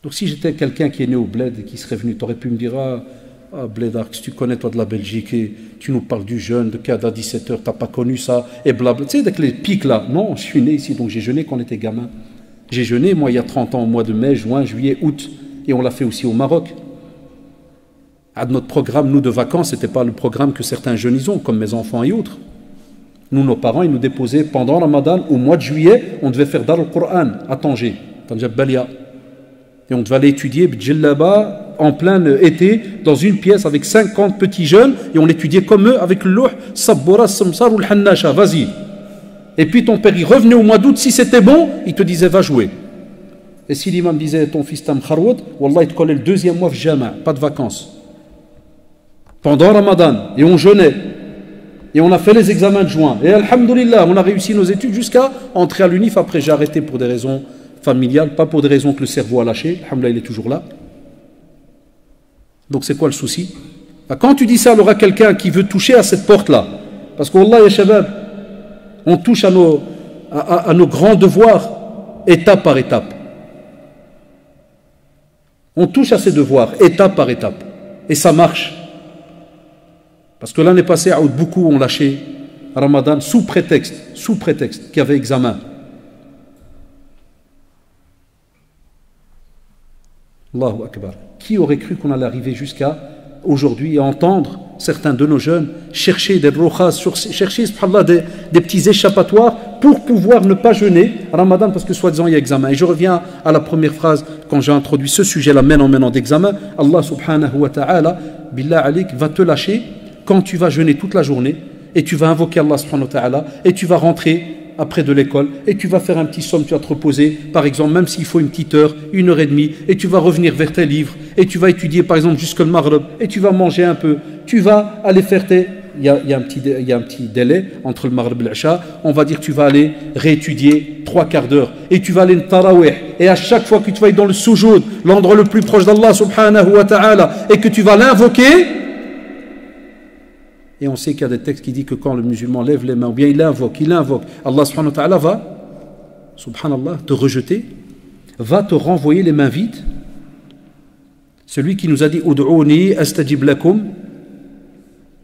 Donc si j'étais quelqu'un qui est né au bled et qui serait venu, tu aurais pu me dire, ah Blédard, si tu connais toi de la Belgique et tu nous parles du jeûne, de qu'à 17 heures, tu n'as pas connu ça, et blabla. Tu sais, avec les pics là, non, je suis né ici, donc j'ai jeûné quand on était gamin. J'ai jeûné, moi, il y a 30 ans, au mois de mai, juin, juillet, août, et on l'a fait aussi au Maroc. À notre programme, nous, de vacances, ce n'était pas le programme que certains jeunes ils ont, comme mes enfants et autres. Nous, nos parents, ils nous déposaient pendant Ramadan, au mois de juillet, on devait faire Dar al-Qur'an à Tanger, Tanjab-Balia. Et on devait aller étudier Bdjellaba en plein été dans une pièce avec 50 petits jeunes et on étudiait comme eux avec le louh, Sabbora, Samsar ou le Hannasha, vas-y. Et puis ton père, il revenait au mois d'août, si c'était bon, il te disait va jouer. Et si l'imam disait ton fils Tam Kharwoud, Wallah, il te collait le deuxième mois Jama, pas de vacances. Pendant Ramadan, et on jeûnait. Et on a fait les examens de juin. Et alhamdoulilah, on a réussi nos études jusqu'à entrer à l'UNIF. Après, j'ai arrêté pour des raisons familiales, pas pour des raisons que le cerveau a lâché. Alhamdoulilah, il est toujours là. Donc, c'est quoi le souci? Quand tu dis ça, il y aura quelqu'un qui veut toucher à cette porte-là. Parce qu'Allah, ya shabab, on touche à nos grands devoirs, étape par étape. On touche à ces devoirs, étape par étape. Et ça marche. Parce que l'année passée, beaucoup ont lâché Ramadan sous prétexte qu'il y avait examen. Allahu Akbar. Qui aurait cru qu'on allait arriver jusqu'à aujourd'hui et entendre certains de nos jeunes, chercher des rokhas, chercher subhanallah, des petits échappatoires pour pouvoir ne pas jeûner Ramadan parce que soi-disant il y a examen. Et je reviens à la première phrase quand j'ai introduit ce sujet-là, maintenant d'examen. Allah subhanahu wa ta'ala, billah alik, va te lâcher quand tu vas jeûner toute la journée et tu vas invoquer Allah subhanahu wa ta'ala et tu vas rentrer après de l'école et tu vas faire un petit somme, tu vas te reposer par exemple, même s'il faut une petite heure, 1h30, et tu vas revenir vers tes livres et tu vas étudier par exemple jusqu'au Maghreb et tu vas manger un peu, tu vas aller faire tes... Il y a un petit délai entre le Maghreb et l'Isha, on va dire que tu vas aller réétudier 3/4 d'heure et tu vas aller en tarawih et à chaque fois que tu vas être dans le soujoud, l'endroit le plus proche d'Allah subhanahu wa ta'ala et que tu vas l'invoquer. Et on sait qu'il y a des textes qui disent que quand le musulman lève les mains, ou bien il invoque, Allah subhanahu wa ta'ala va, subhanallah, te rejeter, va te renvoyer les mains vides. Celui qui nous a dit « Ud'ouni astajib lakum »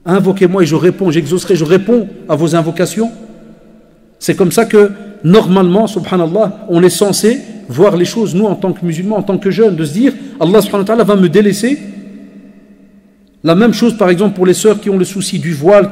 invoquez-moi et je réponds, j'exaucerai, je réponds à vos invocations. C'est comme ça que, normalement, subhanallah, on est censé voir les choses, nous, en tant que musulmans, en tant que jeunes, de se dire « Allah subhanahu wa ta'ala va me délaisser ». La même chose par exemple pour les sœurs qui ont le souci du voile.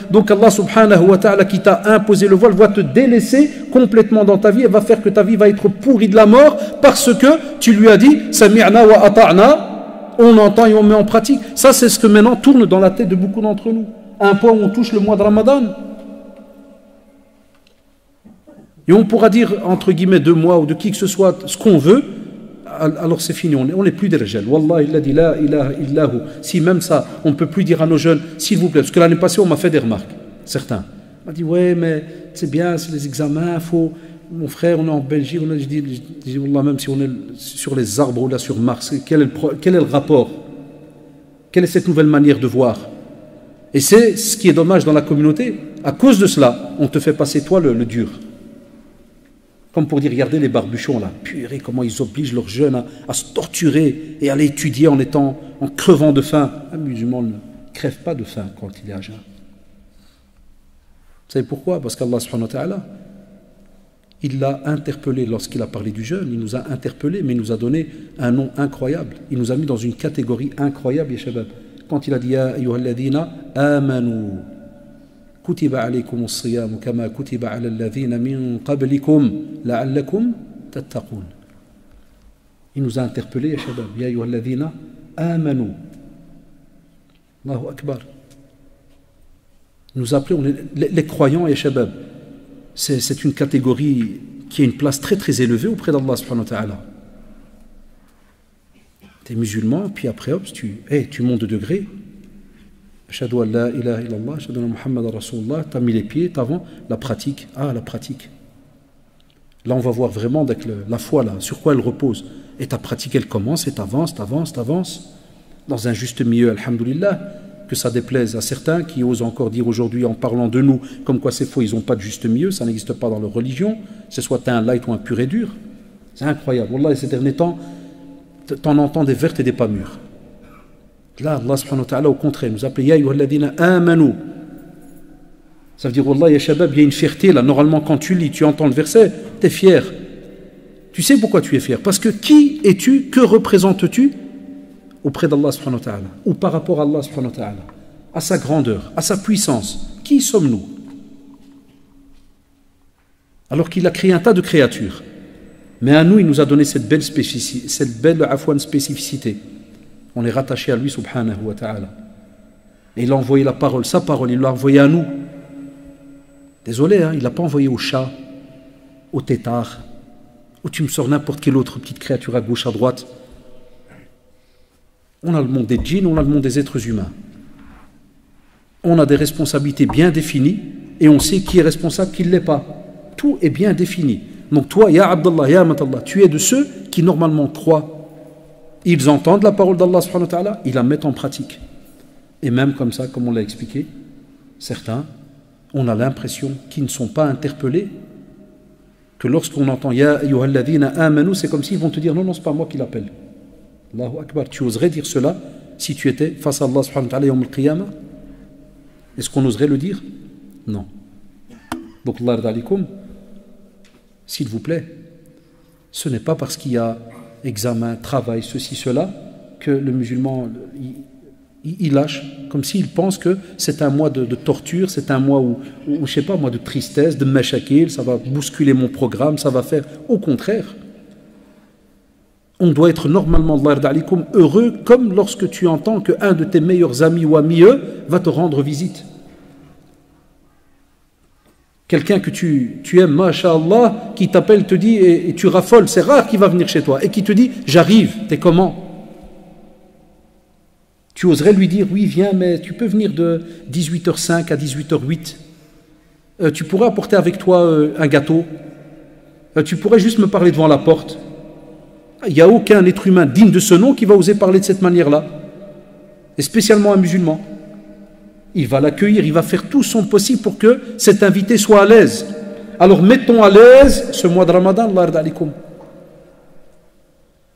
Donc Allah subhanahu wa ta'ala qui t'a imposé le voile va te délaisser complètement dans ta vie et va faire que ta vie va être pourrie de la mort parce que tu lui as dit sami'na wa ata'na, on entend et on met en pratique. Ça c'est ce que maintenant tourne dans la tête de beaucoup d'entre nous. À un point où on touche le mois de Ramadan. Et on pourra dire entre guillemets de moi ou de qui que ce soit ce qu'on veut. Alors c'est fini, on n'est plus des rijal. Wallah, il a dit la ilaha illahu. Si même ça, on ne peut plus dire à nos jeunes, s'il vous plaît, parce que l'année passée, on m'a fait des remarques, certains. On m'a dit, ouais, mais c'est bien, c'est les examens, faut. Mon frère, on est en Belgique, je dis, Wallah, même si on est sur les arbres ou là sur Mars, quel est le rapport? Quelle est cette nouvelle manière de voir? Et c'est ce qui est dommage dans la communauté. À cause de cela, on te fait passer, toi, le dur. Comme pour dire, regardez les barbuchons là, purée, comment ils obligent leurs jeunes à se torturer et à aller étudier en crevant de faim. Un musulman ne crève pas de faim quand il est à jeun. Vous savez pourquoi? Parce qu'Allah subhanahu wa ta'ala, il l'a interpellé lorsqu'il a parlé du jeûne, il nous a interpellé, mais il nous a donné un nom incroyable. Il nous a mis dans une catégorie incroyable, ya shabab. Quand il a dit, ya ayyuhalladhina amanu. كتب عليكم الصيام كما كتب على الذين من قبلكم لعلكم تتقون. Il nous a interpellés, ya shabab, ya ayyuha alladhina amanu. Allahu akbar. Il nous a appelés, les croyants, ya shabab. C'est une catégorie qui a une place très très élevée auprès d'Allah subhanahu wa ta'ala. Tu es musulman, puis après, hop, tu montes de degré. Ashhadu an la ilaha illallah, ashhadu anna Muhammadan Rasulullah, tu as mis les pieds, tu avant la pratique. Ah, la pratique. Là, on va voir vraiment avec la foi, là, sur quoi elle repose. Et ta pratique, elle commence, et t'avances. Dans un juste milieu, alhamdoulilah, que ça déplaise à certains qui osent encore dire aujourd'hui, en parlant de nous, comme quoi c'est faux, ils n'ont pas de juste milieu, ça n'existe pas dans leur religion, c'est soit tu es un light ou un pur et dur. C'est incroyable. Wallah, ces derniers temps, t'en entends des vertes et des pas mûres. Là, Allah subhanahu wa ta'ala, au contraire, nous appelle Ya ayyuhalladhina amanu. Ça veut dire, Wallah, ya shabab, il y a une fierté là. Normalement, quand tu lis, tu entends le verset, tu es fier. Tu sais pourquoi tu es fier? Parce que qui es-tu? Que représentes-tu auprès d'Allah subhanahu wa ta'ala? Ou par rapport à Allah subhanahu wa ta'ala? À sa grandeur, à sa puissance. Qui sommes-nous? Alors qu'il a créé un tas de créatures. Mais à nous, il nous a donné cette belle spécificité. On est rattaché à lui, subhanahu wa ta'ala. Et il a envoyé la parole, sa parole, il l'a envoyé à nous. Désolé, hein, il ne l'a pas envoyé au chat, au tétard, ou tu me sors n'importe quelle autre petite créature à gauche, à droite. On a le monde des djinns, on a le monde des êtres humains. On a des responsabilités bien définies, et on sait qui est responsable, qui ne l'est pas. Tout est bien défini. Donc toi, ya Abdallah, ya Amatallah, tu es de ceux qui normalement croient. Ils entendent la parole d'Allah subhanahu wa ta'ala, ils la mettent en pratique. Et même comme ça, comme on l'a expliqué, certains, on a l'impression qu'ils ne sont pas interpellés, que lorsqu'on entend Ya ayyuhalladhina amanu, c'est comme s'ils vont te dire non, c'est pas moi qui l'appelle. Allahu Akbar, tu oserais dire cela si tu étais face à Allah subhanahu wa ta'ala yawm al-qiyamah? Est-ce qu'on oserait le dire? Non. Donc Allah radalikum, s'il vous plaît, ce n'est pas parce qu'il y a examen, travail, ceci, cela, que le musulman, il lâche, comme s'il pense que c'est un mois de torture, c'est un mois où, je sais pas moi, de tristesse, de mashakil, ça va bousculer mon programme, ça va faire. Au contraire, on doit être normalement, Allah yarda alikum, heureux, comme lorsque tu entends qu'un de tes meilleurs amis ou amis, va te rendre visite. Quelqu'un que tu aimes, masha'Allah, qui t'appelle, te dit, et tu raffoles, c'est rare qu'il va venir chez toi, et qui te dit, j'arrive, t'es comment? Tu oserais lui dire, oui, viens, mais tu peux venir de 18h05 à 18h08. Tu pourrais apporter avec toi un gâteau. Tu pourrais juste me parler devant la porte. Il n'y a aucun être humain digne de ce nom qui va oser parler de cette manière-là. Et spécialement un musulman. Il va l'accueillir, il va faire tout son possible pour que cet invité soit à l'aise. Alors mettons à l'aise ce mois de Ramadan, Allah yarda alikum.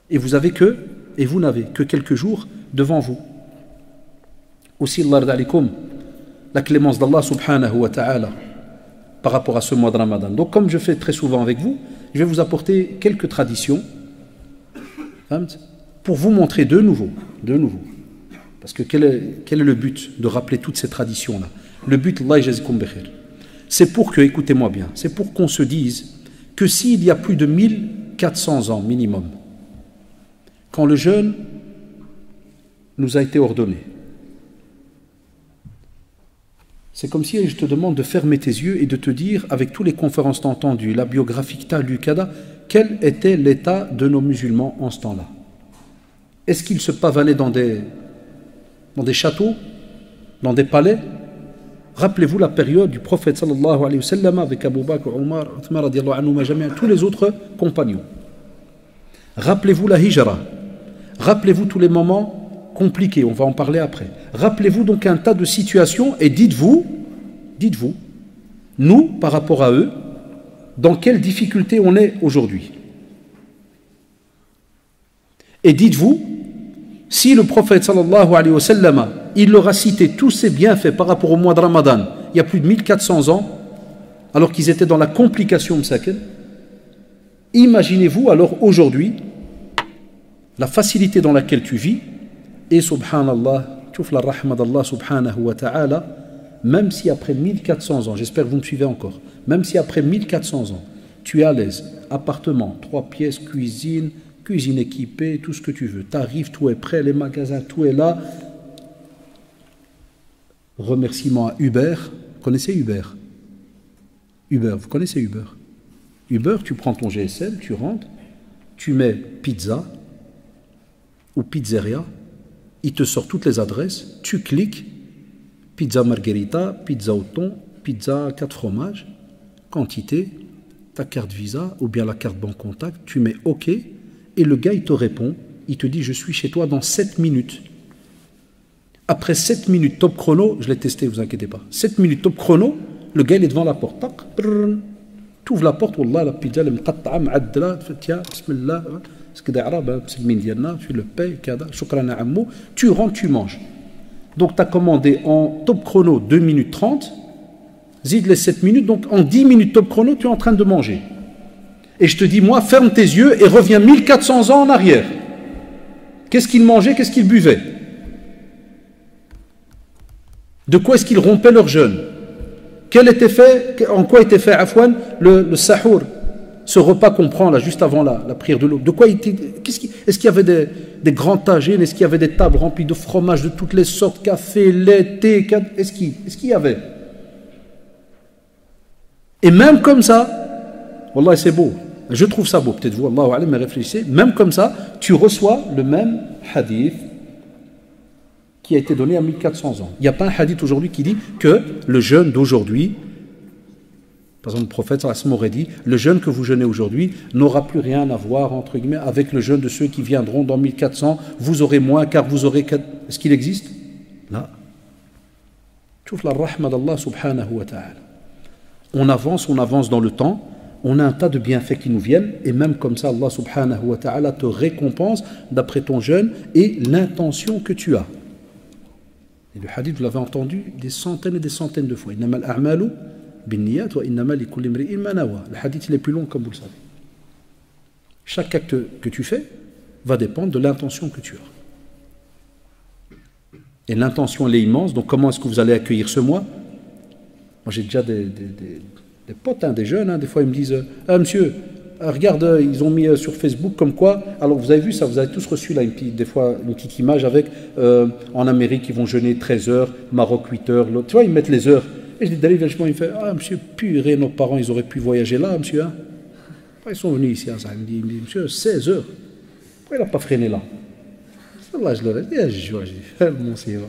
Et vous n'avez que quelques jours devant vous. Aussi, Allah yarda alikum, la clémence d'Allah subhanahu wa ta'ala par rapport à ce mois de Ramadan. Donc, comme je fais très souvent avec vous, je vais vous apporter quelques traditions pour vous montrer de nouveau. Parce que quel est le but de rappeler toutes ces traditions-là? Le but, Allah yajazikum bikhir, c'est pour que, écoutez-moi bien, c'est pour qu'on se dise que s'il y a plus de 1400 ans minimum, quand le jeûne nous a été ordonné, c'est comme si je te demande de fermer tes yeux et de te dire, avec toutes les conférences que tu as entendues, la biographie que tu as lue, quel était l'état de nos musulmans en ce temps-là? Est-ce qu'ils se pavanaient dans des châteaux, dans des palais? Rappelez-vous la période du prophète sallallahu alayhi wa sallam avec Abu Bakr, Omar, Uthman radiallahu anhu, tous les autres compagnons. Rappelez-vous la hijra. Rappelez-vous tous les moments compliqué, on va en parler après. Rappelez-vous donc un tas de situations et dites-vous, nous, par rapport à eux, dans quelle difficulté on est aujourd'hui. Et dites-vous, si le prophète sallallahu alayhi wa sallam, il leur a cité tous ses bienfaits par rapport au mois de Ramadan, il y a plus de 1400 ans, alors qu'ils étaient dans la complication msakin, imaginez-vous alors aujourd'hui la facilité dans laquelle tu vis. Et subhanallah, touf la rahma d'Allah subhanahu wa ta'ala, même si après 1400 ans, j'espère que vous me suivez encore, même si après 1400 ans, tu es à l'aise, appartement, 3 pièces, cuisine équipée, tout ce que tu veux, tu arrives, tout est prêt, les magasins, tout est là. Remerciement à Uber. Vous connaissez Uber? Vous connaissez Uber? Uber, tu prends ton GSM, tu rentres, tu mets pizza ou pizzeria, il te sort toutes les adresses, tu cliques, pizza margherita, pizza au thon, pizza 4 fromages, quantité, ta carte Visa ou bien la carte banque contact, tu mets OK et le gars il te répond, il te dit je suis chez toi dans 7 minutes. Après 7 minutes top chrono, je l'ai testé, vous inquiétez pas, 7 minutes top chrono, le gars il est devant la porte, tu ouvres la porte, wallah la pizza elle mqatta'a ma'addala, tiens, bismillah, tu le payes, tu rentres, tu manges. Donc tu as commandé en top chrono 2 minutes 30, zid les 7 minutes, donc en 10 minutes top chrono, tu es en train de manger. Et je te dis, moi, ferme tes yeux et reviens 1400 ans en arrière. Qu'est-ce qu'ils mangeaient, qu'est-ce qu'ils buvaient? De quoi est-ce qu'ils rompaient leur jeûne? En quoi était fait, Afwan, le sahour? Ce repas qu'on prend là, juste avant la prière de l'aube, de quoi est-ce qu'il y avait des grands tagines? Est-ce qu'il y avait des tables remplies de fromage de toutes les sortes, café, lait, thé? Est-ce qu'il y avait? Et même comme ça, wallah c'est beau, je trouve ça beau, peut-être vous, Allahu alam, mais réfléchissez, même comme ça, tu reçois le même hadith qui a été donné à 1400 ans. Il n'y a pas un hadith aujourd'hui qui dit que le jeûne d'aujourd'hui, par exemple, le prophète aurait dit, le jeûne que vous jeûnez aujourd'hui n'aura plus rien à voir, entre guillemets, avec le jeûne de ceux qui viendront dans 1400, vous aurez moins, car vous aurez... Est-ce qu'il existe? Là. Touf la rahma d'Allah subhanahu wa ta'ala. On avance dans le temps, on a un tas de bienfaits qui nous viennent, et même comme ça, Allah subhanahu wa ta'ala te récompense d'après ton jeûne et l'intention que tu as. Et le hadith, vous l'avez entendu des centaines et des centaines de fois. Innamal a'malu binniyat wa innama likulli imri'in ma nawa. Le hadith, il est plus long, comme vous le savez. Chaque acte que tu fais va dépendre de l'intention que tu as. Et l'intention, elle est immense. Donc, comment est-ce que vous allez accueillir ce mois? Moi, j'ai déjà des potes, hein, des jeunes, hein, des fois, ils me disent monsieur, regarde, ils ont mis sur Facebook comme quoi. Alors, vous avez vu ça, vous avez tous reçu là, des fois une petite image avec en Amérique, ils vont jeûner 13 heures, Maroc 8 heures. Tu vois, ils mettent les heures. Et je dis, Dalil, il me fait monsieur, purée, nos parents, ils auraient pu voyager là, monsieur. Hein. Ils sont venus ici, hein, ça. Il me dit, monsieur, 16 heures. Pourquoi il n'a pas freiné là? Allah, je leur ai dit, je mon Seigneur.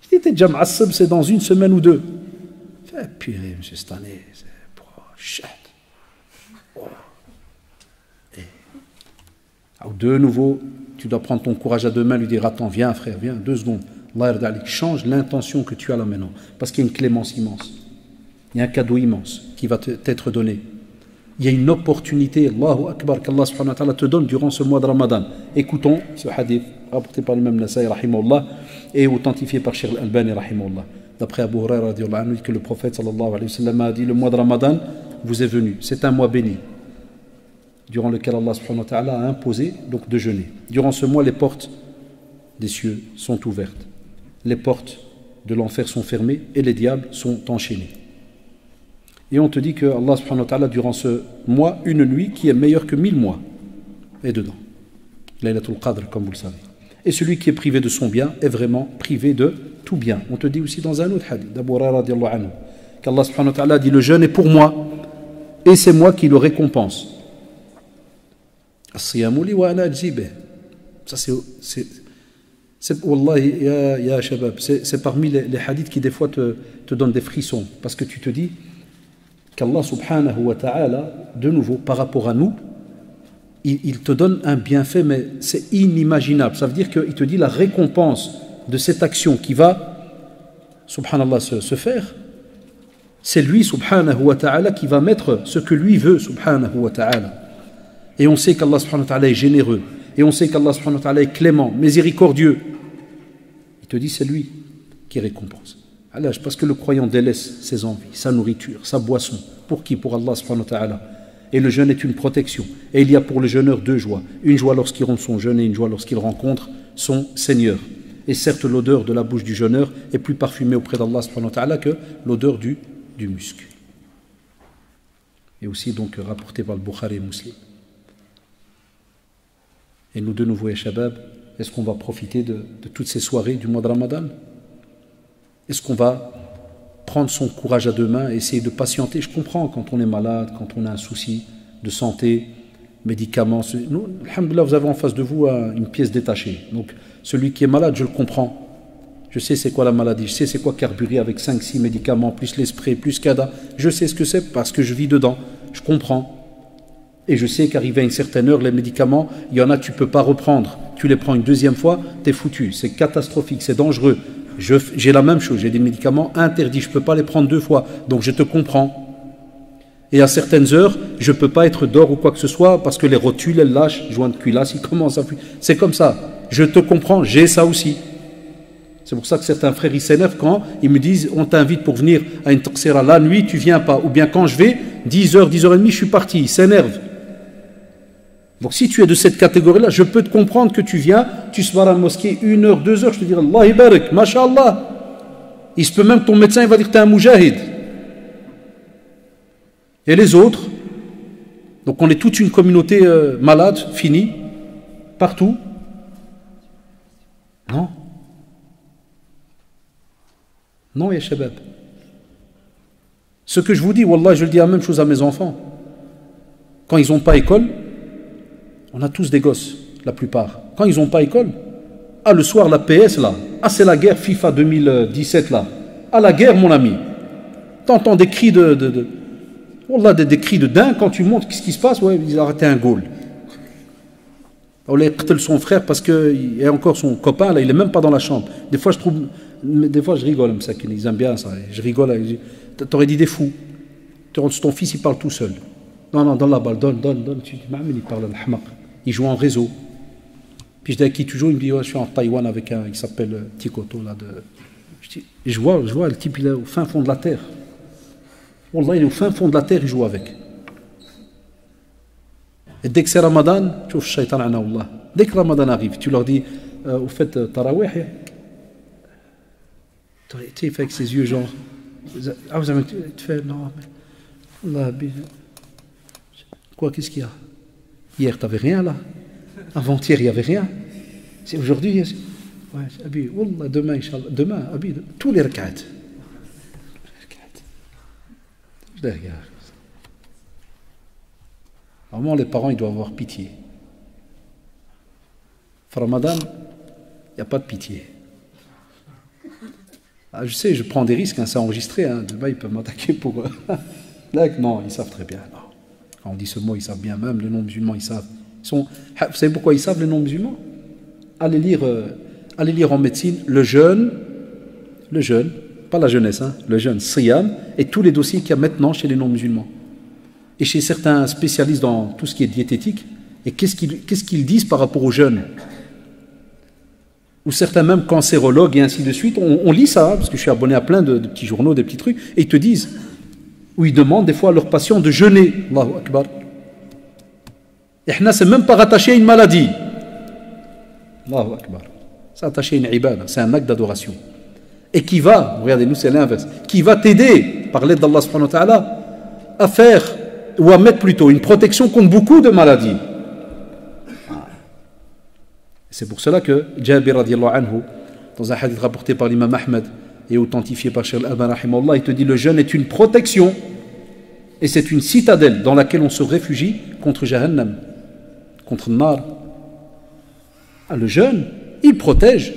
Je dis, t'es déjà m'assab, c'est dans une semaine ou deux. Purée, monsieur, cette année, c'est pour chat. Alors, de nouveau, tu dois prendre ton courage à deux mains, lui dire, attends, viens frère, viens, 2 secondes. Allah change l'intention que tu as là maintenant. Parce qu'il y a une clémence immense. Il y a un cadeau immense qui va t'être donné. Il y a une opportunité, Allahu Akbar, qu'Allah subhanahu wa ta'ala te donne durant ce mois de Ramadan. Écoutons ce hadith rapporté par l'imam Nasaï, rahimahullah, et authentifié par Cheikh Al-Albani, rahimahullah. D'après Abu Huraira, radiyallahu anhu, que le prophète sallallahu alayhi wa sallam a dit, le mois de Ramadan vous est venu. C'est un mois béni, durant lequel Allah subhanahu wa ta'ala a imposé donc de jeûner. Durant ce mois, les portes des cieux sont ouvertes. Les portes de l'enfer sont fermées et les diables sont enchaînés. Et on te dit que Allah subhanahu wa ta'ala, durant ce mois, une nuit qui est meilleure que 1000 mois est dedans. Laylatul Qadr, comme vous le savez. Et celui qui est privé de son bien est vraiment privé de tout bien. On te dit aussi dans un autre hadith d'Abu Huraira radiyallahu anhu qu'Allah subhanahu wa ta'ala dit, le jeûne est pour moi et c'est moi qui le récompense. As-siyamu li wa ana ajzi bih. Ça c'est wallahi ya shabab, c'est parmi les hadiths qui des fois te donnent des frissons, parce que tu te dis qu'Allah subhanahu wa ta'ala, de nouveau par rapport à nous, il te donne un bienfait, mais c'est inimaginable. Ça veut dire qu'il te dit la récompense de cette action qui va, subhanallah, se faire, c'est lui subhanahu wa ta'ala qui va mettre ce que lui veut, subhanahu wa ta'ala. Et on sait qu'Allah subhanahu wa ta'ala est généreux, et on sait qu'Allah subhanahu wa ta'ala est clément, miséricordieux. Il te dit c'est lui qui récompense. Alors, parce que le croyant délaisse ses envies, sa nourriture, sa boisson. Pour qui? Pour Allah subhanahu wa ta'ala. Et le jeûne est une protection. Et il y a pour le jeûneur 2 joies. Une joie lorsqu'il rompt son jeûne et une joie lorsqu'il rencontre son Seigneur. Et certes, l'odeur de la bouche du jeûneur est plus parfumée auprès d'Allah subhanahu wa ta'ala que l'odeur du musc. Et aussi donc rapporté par le Bukhari et Muslim. Et nous de nouveau, ya shabab, est-ce qu'on va profiter de toutes ces soirées du mois de Ramadan? Est-ce qu'on va prendre son courage à deux mains et essayer de patienter? Je comprends quand on est malade, quand on a un souci de santé, médicaments. Nous, alhamdoulilah, vous avez en face de vous une pièce détachée. Donc, celui qui est malade, je le comprends. Je sais c'est quoi la maladie, je sais c'est quoi carburer avec 5-6 médicaments, plus les sprays, plus CADA. Je sais ce que c'est parce que je vis dedans. Je comprends. Et je sais qu'arrivé à une certaine heure, les médicaments, il y en a tu ne peux pas reprendre. Tu les prends une deuxième fois, tu es foutu. C'est catastrophique, c'est dangereux. J'ai la même chose, j'ai des médicaments interdits, je ne peux pas les prendre 2 fois. Donc je te comprends. Et à certaines heures, je ne peux pas être dehors ou quoi que ce soit parce que les rotules, elles lâchent, joint de culasse, ils commencent à fuir. C'est comme ça. Je te comprends, j'ai ça aussi. C'est pour ça que certains frères, ils s'énervent quand ils me disent on t'invite pour venir à une taqsira la nuit, tu ne viens pas. Ou bien quand je vais, 10h, 10h30, je suis parti. Ils s'énervent. Donc si tu es de cette catégorie-là, je peux te comprendre que tu viens, tu se vas à la mosquée 1 heure, 2 heures, je te dirai Allah ibarak, mashallah. Il se peut même que ton médecin il va dire que tu es un moujahid. Et les autres, donc on est toute une communauté malade, finie, partout. Non. Non, ya shabab. Ce que je vous dis, wallah, je le dis la même chose à mes enfants. Quand ils n'ont pas école, on a tous des gosses, la plupart. Quand ils n'ont pas école, le soir, la PS, là. C'est la guerre FIFA 2017, là. La guerre, mon ami. T'entends des cris Wallah, des cris de dingue. Quand tu montes, qu'est-ce qui se passe? Ouais, ils ont arrêté un goal. On les qtl son frère parce qu'il y a encore son copain, là, il n'est même pas dans la chambre. Des fois, je rigole, ils aiment bien ça. Je rigole. T'aurais dit des fous. Ton fils, il parle tout seul. Non, donne la balle, donne. Tu dis, il parle à l'ahmaq. Il joue en réseau. Puis je dis à qui tu joues? Il me dit, je suis en Taïwan avec un qui s'appelle Tikoto. Là, je vois le type, il est au fin fond de la terre. Wallah, il est au fin fond de la terre, il joue avec. Et dès que c'est Ramadan, tu vois, shaitan ana Allah. Dès que Ramadan arrive, tu leur dis, au fait, tarawih, Tu sais, il fait avec ses yeux genre. Ah, vous avez. Tu fais. Non, mais. Allah, quoi, qu'est-ce qu'il y a? Hier, tu n'avais rien là. Avant-hier, il n'y avait rien. C'est aujourd'hui. Ouais, Abi, Wallah, demain, Inch'Allah. Demain, Abi, tous les rak'at. Je les regarde. Vraiment, les parents, ils doivent avoir pitié. Ramadan, il n'y a pas de pitié. Ah, je sais, je prends des risques, hein, c'est enregistré. Hein, demain, ils peuvent m'attaquer pour. Là, non, ils savent très bien. Non. Quand on dit ce mot, ils savent bien. Même les non-musulmans, ils savent. Vous savez pourquoi ils savent, les non-musulmans? Allez lire en médecine le jeûne, pas la jeunesse, hein, le jeûne, siyam, et tous les dossiers qu'il y a maintenant chez les non-musulmans. Et chez certains spécialistes dans tout ce qui est diététique, et qu'est-ce qu'ils disent par rapport au jeûne? Ou certains même cancérologues et ainsi de suite, on lit ça, hein, parce que je suis abonné à plein de petits journaux, des petits trucs, et ils te disent, ou ils demandent des fois à leurs patients de jeûner. Allahu Akbar. Et c'est même pas rattaché à une maladie. Allahu Akbar. C'est attaché à une ibada, c'est un acte d'adoration. Et qui va, regardez, nous c'est l'inverse, qui va t'aider, par l'aide d'Allah subhanahu wa ta'ala, à faire, ou à mettre plutôt, une protection contre beaucoup de maladies. C'est pour cela que Jabir radiallahu anhu, dans un hadith rapporté par l'imam Ahmed et authentifié par Cheikh Al-Albani rahimahullah, il te dit le jeûne est une protection et c'est une citadelle dans laquelle on se réfugie contre Jahannam, contre le nar. Ah, le jeûne, il protège.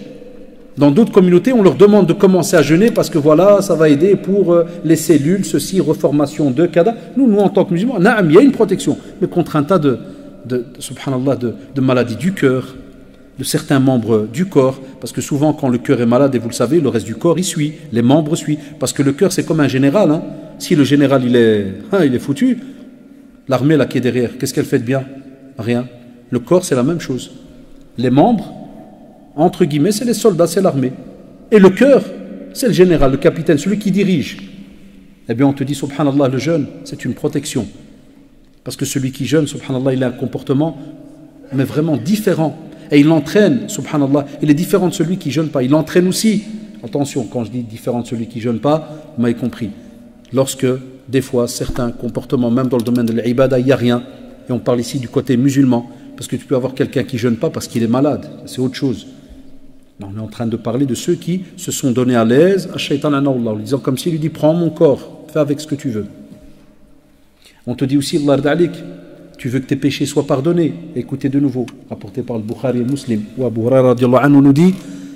Dans d'autres communautés, on leur demande de commencer à jeûner parce que voilà, ça va aider pour les cellules, ceci, reformation de cadavres. Nous, en tant que musulmans, il y a une protection, mais contre un tas subhanallah, de maladies du cœur, de certains membres du corps, parce que souvent quand le cœur est malade, et vous le savez, le reste du corps il suit, les membres suivent, parce que le cœur c'est comme un général, hein. Si le général il est foutu, l'armée là qui est derrière, qu'est-ce qu'elle fait de bien? Rien. Le corps c'est la même chose. Les membres, entre guillemets, c'est les soldats, c'est l'armée. Et le cœur, c'est le général, le capitaine, celui qui dirige. Eh bien on te dit, subhanallah, le jeûne, c'est une protection. Parce que celui qui jeûne, subhanallah, il a un comportement, mais vraiment différent. Et il l'entraîne, subhanallah, il est différent de celui qui ne jeûne pas. Il l'entraîne aussi. Attention, quand je dis différent de celui qui ne jeûne pas, vous m'avez compris. Lorsque, des fois, certains comportements, même dans le domaine de l'ibada, il n'y a rien. Et on parle ici du côté musulman. Parce que tu peux avoir quelqu'un qui ne jeûne pas parce qu'il est malade. C'est autre chose. Non, on est en train de parler de ceux qui se sont donnés à l'aise à Shaitan en disant comme s'il lui dit, prends mon corps, fais avec ce que tu veux. On te dit aussi, Allah d'alik, tu veux que tes péchés soient pardonnés. Écoutez de nouveau, rapporté par le Bukhari et Muslim, où Abu Huraira radiallahu anhu nous dit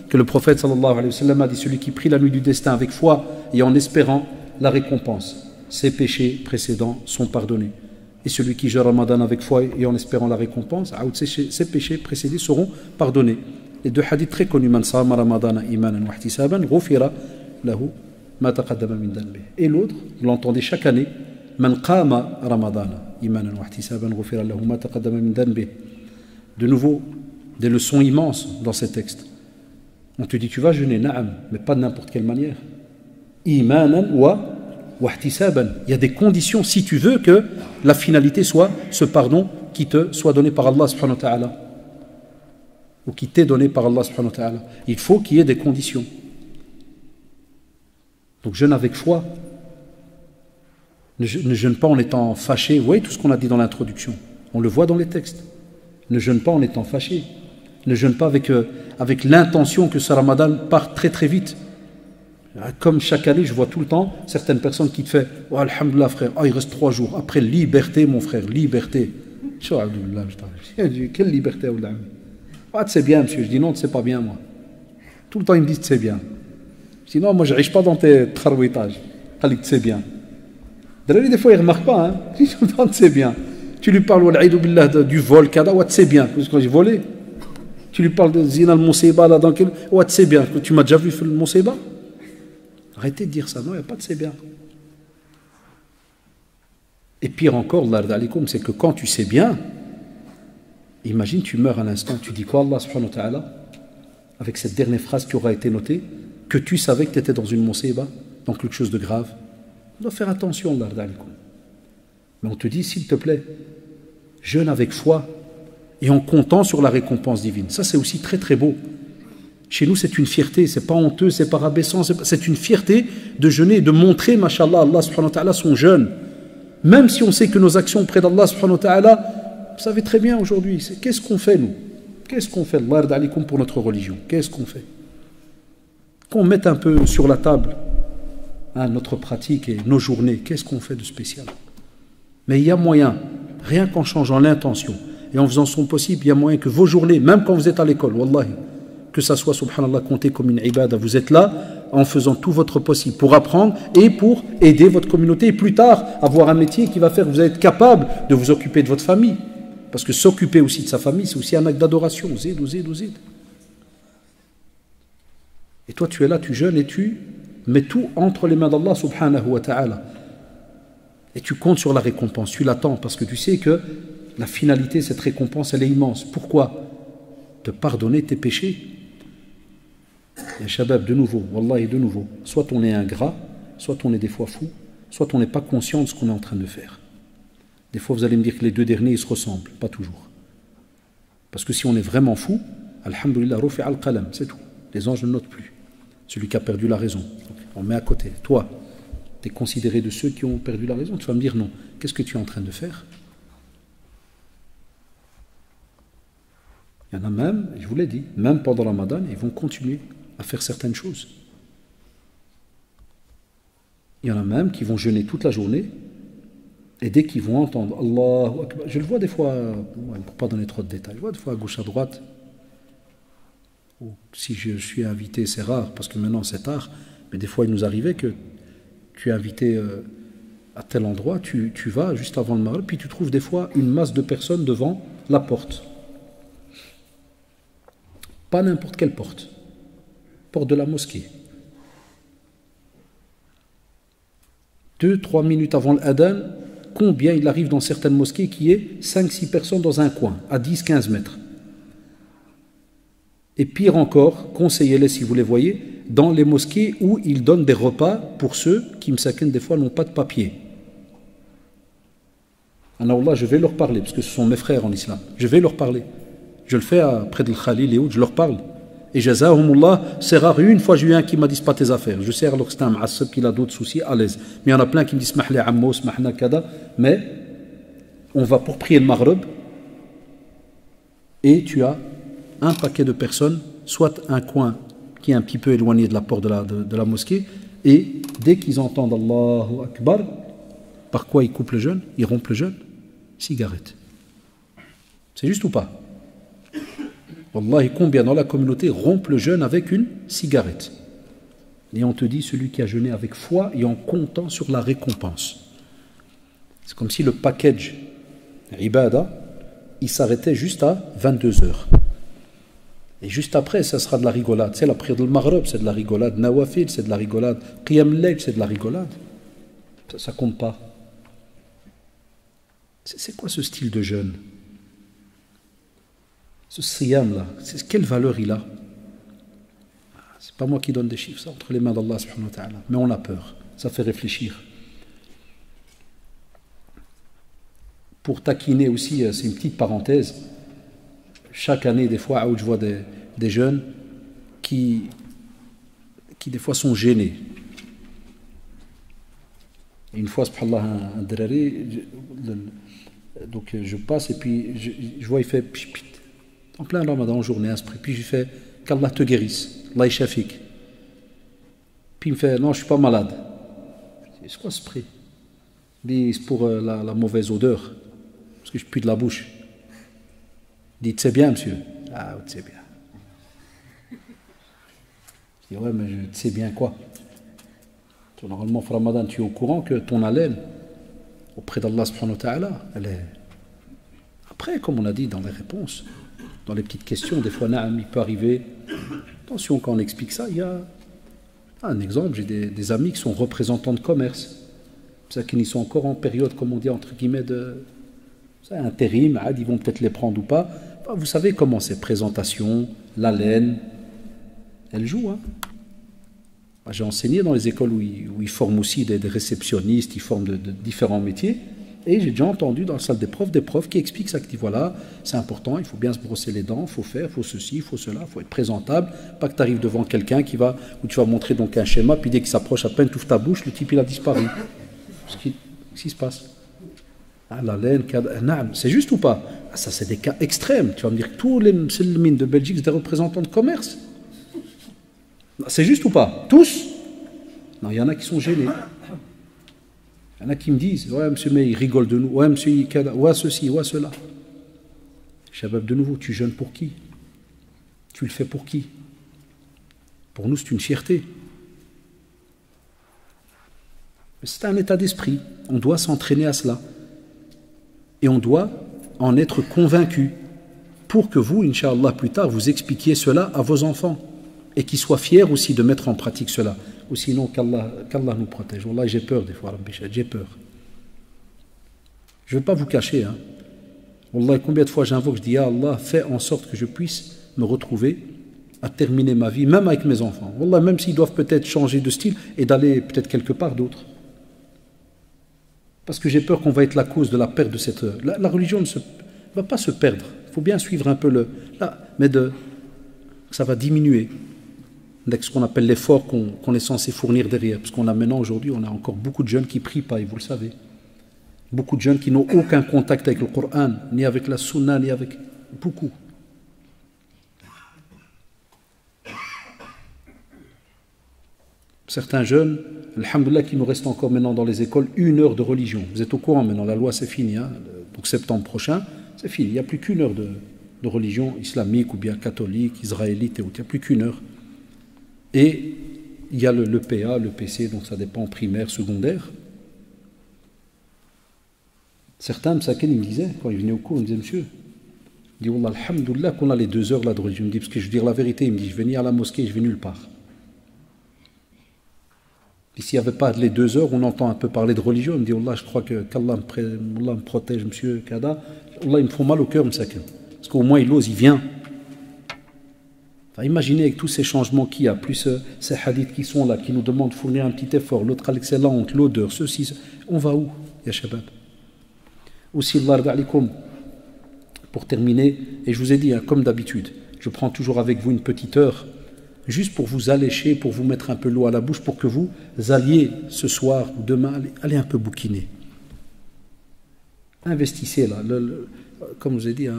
que le prophète sallallahu alayhi wa sallam a dit celui qui prie la nuit du destin avec foi et en espérant la récompense, ses péchés précédents sont pardonnés. Et celui qui jeûne Ramadan avec foi et en espérant la récompense, ses péchés précédés seront pardonnés. Les deux hadiths très connus, man sama Ramadana imanan wa ihtisaban, ghufira lahu ma taqaddama min dhanbi. Et l'autre, vous l'entendez chaque année, man qama Ramadana. De nouveau, des leçons immenses dans ces textes. On te dit, tu vas jeûner, na'am, mais pas de n'importe quelle manière. Imanan wa ihtisaban. Il y a des conditions si tu veux que la finalité soit ce pardon qui te soit donné par Allah subhanahu wa ta'ala. Ou qui t'est donné par Allah subhanahu wa ta'ala. Il faut qu'il y ait des conditions. Donc jeûne avec foi. Ne jeûne pas en étant fâché. Vous voyez tout ce qu'on a dit dans l'introduction. On le voit dans les textes. Ne jeûne pas en étant fâché. Ne jeûne pas avec l'intention que ce Ramadan parte très très vite. Comme chaque année, je vois tout le temps certaines personnes qui te font « Oh, alhamdoulilah frère, il reste 3 jours. Après, liberté mon frère, liberté. » Quelle liberté? C'est bien monsieur. Je dis non, c'est pas bien moi. Tout le temps ils me disent c'est bien. Je dis non, moi je ne pas dans tes tharwitages. C'est bien. Des fois, il ne remarque pas. Hein. C'est bien. Tu lui parles du vol, c'est bien. Quand j'ai volé, tu lui parles de Zina al-Mousseba, c'est bien. Tu m'as déjà vu le Mousseba? Arrêtez de dire ça. Non, il n'y a pas de c'est bien. Et pire encore, c'est que quand tu sais bien, imagine, tu meurs à l'instant. Tu dis quoi, Allah subhanahu wa ta'ala, avec cette dernière phrase qui aura été notée, que tu savais que tu étais dans une Mousseba, dans quelque chose de grave. On doit faire attention, mais on te dit, s'il te plaît, jeûne avec foi et en comptant sur la récompense divine. Ça, c'est aussi très très beau. Chez nous, c'est une fierté, c'est pas honteux, c'est pas rabaissant, c'est une fierté de jeûner, de montrer, mashallah, Allah subhanahu wa ta'ala, son jeûne. Même si on sait que nos actions auprès d'Allah subhanahu wa ta'ala, vous savez très bien aujourd'hui, qu'est-ce qu'on fait nous? Qu'est-ce qu'on fait, Allah yarda alaykoum, pour notre religion? Qu'est-ce qu'on fait? Qu'on mette un peu sur la table notre pratique et nos journées, qu'est-ce qu'on fait de spécial? Mais il y a moyen, rien qu'en changeant l'intention et en faisant son possible, il y a moyen que vos journées, même quand vous êtes à l'école, wallahi, que ça soit, subhanallah, compté comme une ibada, vous êtes là en faisant tout votre possible pour apprendre et pour aider votre communauté et plus tard avoir un métier qui va faire que vous allez être capable de vous occuper de votre famille. Parce que s'occuper aussi de sa famille, c'est aussi un acte d'adoration. Zid, zid, zid. Et toi, tu es là, tu jeûnes et tu mets tout entre les mains d'Allah subhanahu wa ta'ala. Et tu comptes sur la récompense, tu l'attends parce que tu sais que la finalité, cette récompense, elle est immense. Pourquoi? Te pardonner tes péchés. Et Shabab, de nouveau, Wallahi, de nouveau, soit on est ingrat, soit on est des fois fou, soit on n'est pas conscient de ce qu'on est en train de faire. Des fois, vous allez me dire que les deux derniers, ils se ressemblent. Pas toujours. Parce que si on est vraiment fou, alhamdulillah, rufi al-qalam, c'est tout. Les anges ne notent plus. Celui qui a perdu la raison. On met à côté. Toi, tu es considéré de ceux qui ont perdu la raison. Tu vas me dire non. Qu'est-ce que tu es en train de faire? Il y en a même, je vous l'ai dit, même pendant le Ramadan, ils vont continuer à faire certaines choses. Il y en a même qui vont jeûner toute la journée et dès qu'ils vont entendre Allahu Akbar, je le vois des fois, pour ne pas donner trop de détails, je vois des fois à gauche à droite, ou si je suis invité, c'est rare parce que maintenant c'est tard, mais des fois il nous arrivait que tu es invité à tel endroit, tu vas juste avant le Maghrib, puis tu trouves des fois une masse de personnes devant la porte. Pas n'importe quelle porte. Porte de la mosquée. 2-3 minutes avant l'adhan, combien il arrive dans certaines mosquées qui est 5-6 personnes dans un coin, à 10-15 mètres. Et pire encore, conseillez-les si vous les voyez, dans les mosquées où ils donnent des repas pour ceux qui, m'saken, des fois n'ont pas de papier. Alors là, je vais leur parler, parce que ce sont mes frères en islam. Je vais leur parler. Je le fais près de Khalil et autres, je leur parle. Et jazahumullah, c'est rare. Une fois, j'ai eu un qui m'a dit, c'est pas tes affaires. Je sais alors que c'est un ma'assab qu'il a d'autres soucis, à l'aise. Mais il y en a plein qui me disent, smahli ammo, smahna kada. Mais on va pour prier le Maghreb et tu as un paquet de personnes, soit un coin qui est un petit peu éloigné de la porte de la mosquée, et dès qu'ils entendent Allahu Akbar, par quoi ils coupent le jeûne? Ils rompent le jeûne? Cigarette. C'est juste ou pas? Wallahi, combien dans la communauté rompent le jeûne avec une cigarette? Et on te dit, celui qui a jeûné avec foi et en comptant sur la récompense. C'est comme si le package ibada, il s'arrêtait juste à 22h. Et juste après, ça sera de la rigolade. C'est la prière de Maghreb, c'est de la rigolade. Nawafil, c'est de la rigolade. Qiyam al-Layl, c'est de la rigolade. Ça compte pas. C'est quoi ce style de jeûne? Ce siyam là, quelle valeur il a? C'est pas moi qui donne des chiffres, ça entre les mains d'Allah subhanahu wa ta'ala. Mais on a peur, ça fait réfléchir. Pour taquiner aussi, c'est une petite parenthèse. Chaque année, des fois, je vois des jeunes qui des fois sont gênés. Et une fois, subhanallah, un drari, donc je passe et puis je vois, il fait pit, en plein ramadan, en journée, puis je lui fais qu'Allah te guérisse, Allah y shafik. Puis il me fait non, je suis pas malade. Je dis, c'est quoi ce prix? C'est pour la mauvaise odeur, parce que je pue de la bouche. Il dit, c'est bien, monsieur. Ah, tu sais bien. Je dis, ouais, mais tu sais bien quoi? Normalement, au Ramadan, tu es au courant que ton haleine, auprès d'Allah subhanahu wa ta'ala, elle est... Après, comme on a dit dans les réponses, dans les petites questions, des fois, il peut arriver... Attention, quand on explique ça, il y a un exemple, j'ai des amis qui sont représentants de commerce. C'est ça qu'ils sont encore en période, comme on dit, entre guillemets, de... C'est intérim, ils vont peut-être les prendre ou pas. Enfin, vous savez comment c'est, présentation, l'haleine, elle joue, hein. J'ai enseigné dans les écoles où ils forment aussi des réceptionnistes, ils forment de différents métiers. Et j'ai déjà entendu dans la salle des profs qui expliquent ça, qui disent voilà, c'est important, il faut bien se brosser les dents, il faut faire, il faut ceci, il faut cela, il faut être présentable. Pas que tu arrives devant quelqu'un où tu vas montrer donc un schéma, puis dès qu'il s'approche à peine, tu ouvres ta bouche, le type il a disparu. Qu'est-ce qui se passe? Ah, la laine, c'est juste ou pas? Ah, ça, c'est des cas extrêmes. Tu vas me dire que tous les mines de Belgique, c'est des représentants de commerce. C'est juste ou pas? Tous? Non, il y en a qui sont gênés. Il y en a qui me disent ouais, monsieur, mais il rigole de nous. Ouais, monsieur, ouais, ceci, ouais, cela. Chabab, de nouveau, tu jeûnes pour qui? Tu le fais pour qui? Pour nous, c'est une fierté. Mais c'est un état d'esprit. On doit s'entraîner à cela. Et on doit en être convaincu pour que vous, Inch'Allah, plus tard, vous expliquiez cela à vos enfants et qu'ils soient fiers aussi de mettre en pratique cela. Ou sinon, qu'Allah nous protège. Wallah, j'ai peur des fois, j'ai peur. Je ne veux pas vous cacher. Wallah, combien de fois j'invoque, je dis, ya Allah, fais en sorte que je puisse me retrouver à terminer ma vie, même avec mes enfants. Wallah, même s'ils doivent peut-être changer de style et d'aller peut-être quelque part d'autre. Parce que j'ai peur qu'on va être la cause de la perte de cette... La religion ne va pas se perdre. Il faut bien suivre un peu mais ça va diminuer. Avec ce qu'on appelle l'effort qu'on est censé fournir derrière. Parce qu'on a maintenant, aujourd'hui, on a encore beaucoup de jeunes qui ne prient pas, et vous le savez. Beaucoup de jeunes qui n'ont aucun contact avec le Coran, ni avec la Sunna, ni avec... Beaucoup. Certains jeunes, alhamdoulilah, qui nous restent encore maintenant dans les écoles, 1 heure de religion. Vous êtes au courant maintenant, la loi c'est fini. Donc septembre prochain, c'est fini. Il n'y a plus qu'1 heure de religion islamique ou bien catholique, israélite et autres. Il n'y a plus qu'1 heure. Et il y a le PA, le PC, donc ça dépend primaire, secondaire. Certains, Msaken, ils me disaient, quand ils venaient au cours, ils me disaient, monsieur, il dit, Wallah, alhamdoulilah, qu'on a les 2 heures là de religion. Il me dit, parce que je veux dire la vérité, il me dit, je vais venir à la mosquée, je vais nulle part. Et s'il n'y avait pas les 2 heures, on entend un peu parler de religion, il me dit, Wallah, je crois qu'Allah me protège, monsieur Kada. Wallah, ils me font mal au cœur, Msaken. Parce qu'au moins, il ose, il vient. Imaginez avec tous ces changements qu'il y a, plus ces hadiths qui sont là, qui nous demandent de fournir un petit effort, l'autre à l'excellence, l'odeur, ceci, on va où, ya shabab? Aussi, pour terminer, et je vous ai dit, comme d'habitude, je prends toujours avec vous une petite heure, juste pour vous allécher, pour vous mettre un peu l'eau à la bouche, pour que vous alliez ce soir ou demain, allez un peu bouquiner. Investissez là, comme je vous ai dit,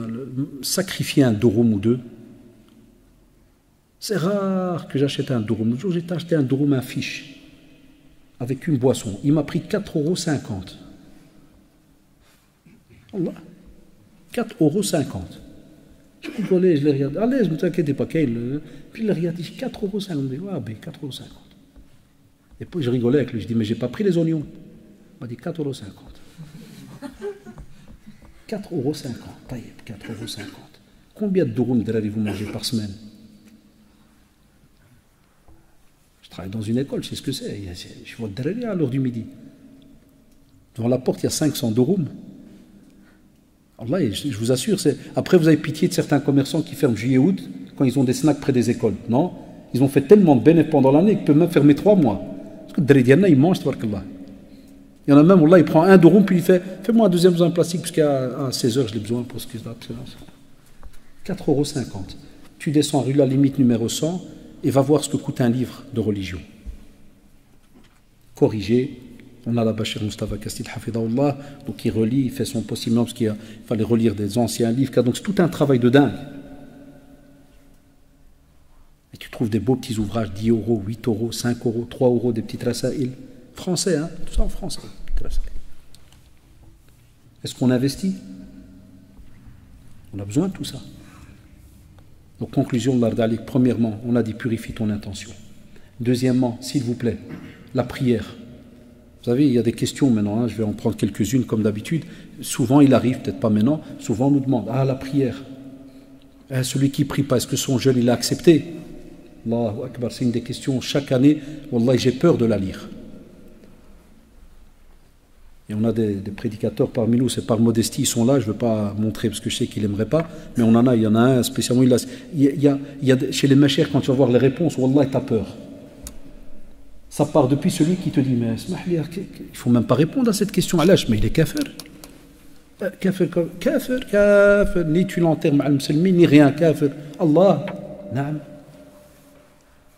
sacrifiez un durum ou deux. C'est rare que j'achète un durum. Le jour où j'ai acheté un durum, un fiche, avec une boisson. Il m'a pris 4,50 €. Allah. 4,50 €. Je rigolais, je les regardais. Allez, ne t'inquiète pas, puis il les regardait, 4,50 €. Je me dis, ouais, ben 4,50 €. Et puis je rigolais avec lui, je dis, mais j'ai pas pris les oignons. Il m'a dit 4,50 €. 4,50 €. Taïeb, 4,50 €. Combien de durum vous mangez par semaine? Je travaille dans une école, je sais ce que c'est. Je vois derrière à l'heure du midi. Devant la porte, il y a 500 durum. Allah, je vous assure, après vous avez pitié de certains commerçants qui ferment juillet août quand ils ont des snacks près des écoles. Non, ils ont fait tellement de bénéfices pendant l'année qu'ils peuvent même fermer 3 mois. Parce que derrière, ils mangent, tabarakallah. Il y en a même, Allah, il prend un durum puis il fait fais-moi un deuxième dans un plastique parce qu'à 16 h je l'ai besoin pour ce qui se passe. 4,50 €. Tu descends rue la limite numéro 100 et va voir ce que coûte un livre de religion. Corrigé. On a la Bachir Mustafa Kastil Hafidahullah, donc il relit, il fait son possible parce qu'il fallait relire des anciens livres, donc c'est tout un travail de dingue. Et tu trouves des beaux petits ouvrages, 10 €, 8 €, 5 €, 3 €, des petites rasaïl. Français, tout ça en français. Est-ce qu'on investit? On a besoin de tout ça. Donc conclusion de l'Ardalik, premièrement, on a dit purifie ton intention. Deuxièmement, s'il vous plaît, la prière. Vous savez, il y a des questions maintenant, je vais en prendre quelques-unes comme d'habitude. Souvent, il arrive, peut-être pas maintenant, souvent on nous demande, la prière. Celui qui ne prie pas, est-ce que son jeûne, il a accepté? Allahu Akbar, c'est une des questions, chaque année, Wallah, j'ai peur de la lire. Et on a des prédicateurs parmi nous, c'est par modestie, ils sont là, je ne veux pas montrer parce que je sais qu'ils n'aimeraient pas, mais il y en a un spécialement, il y a chez les machers, quand tu vas voir les réponses, Wallah, tu as peur. Ça part depuis celui qui te dit, mais il ne faut même pas répondre à cette question. Allah, mais il est kafir. Kafir, kafir, kafir. Ni tu l'enterres ma'al musulmi, ni rien, kafir. Allah, naam.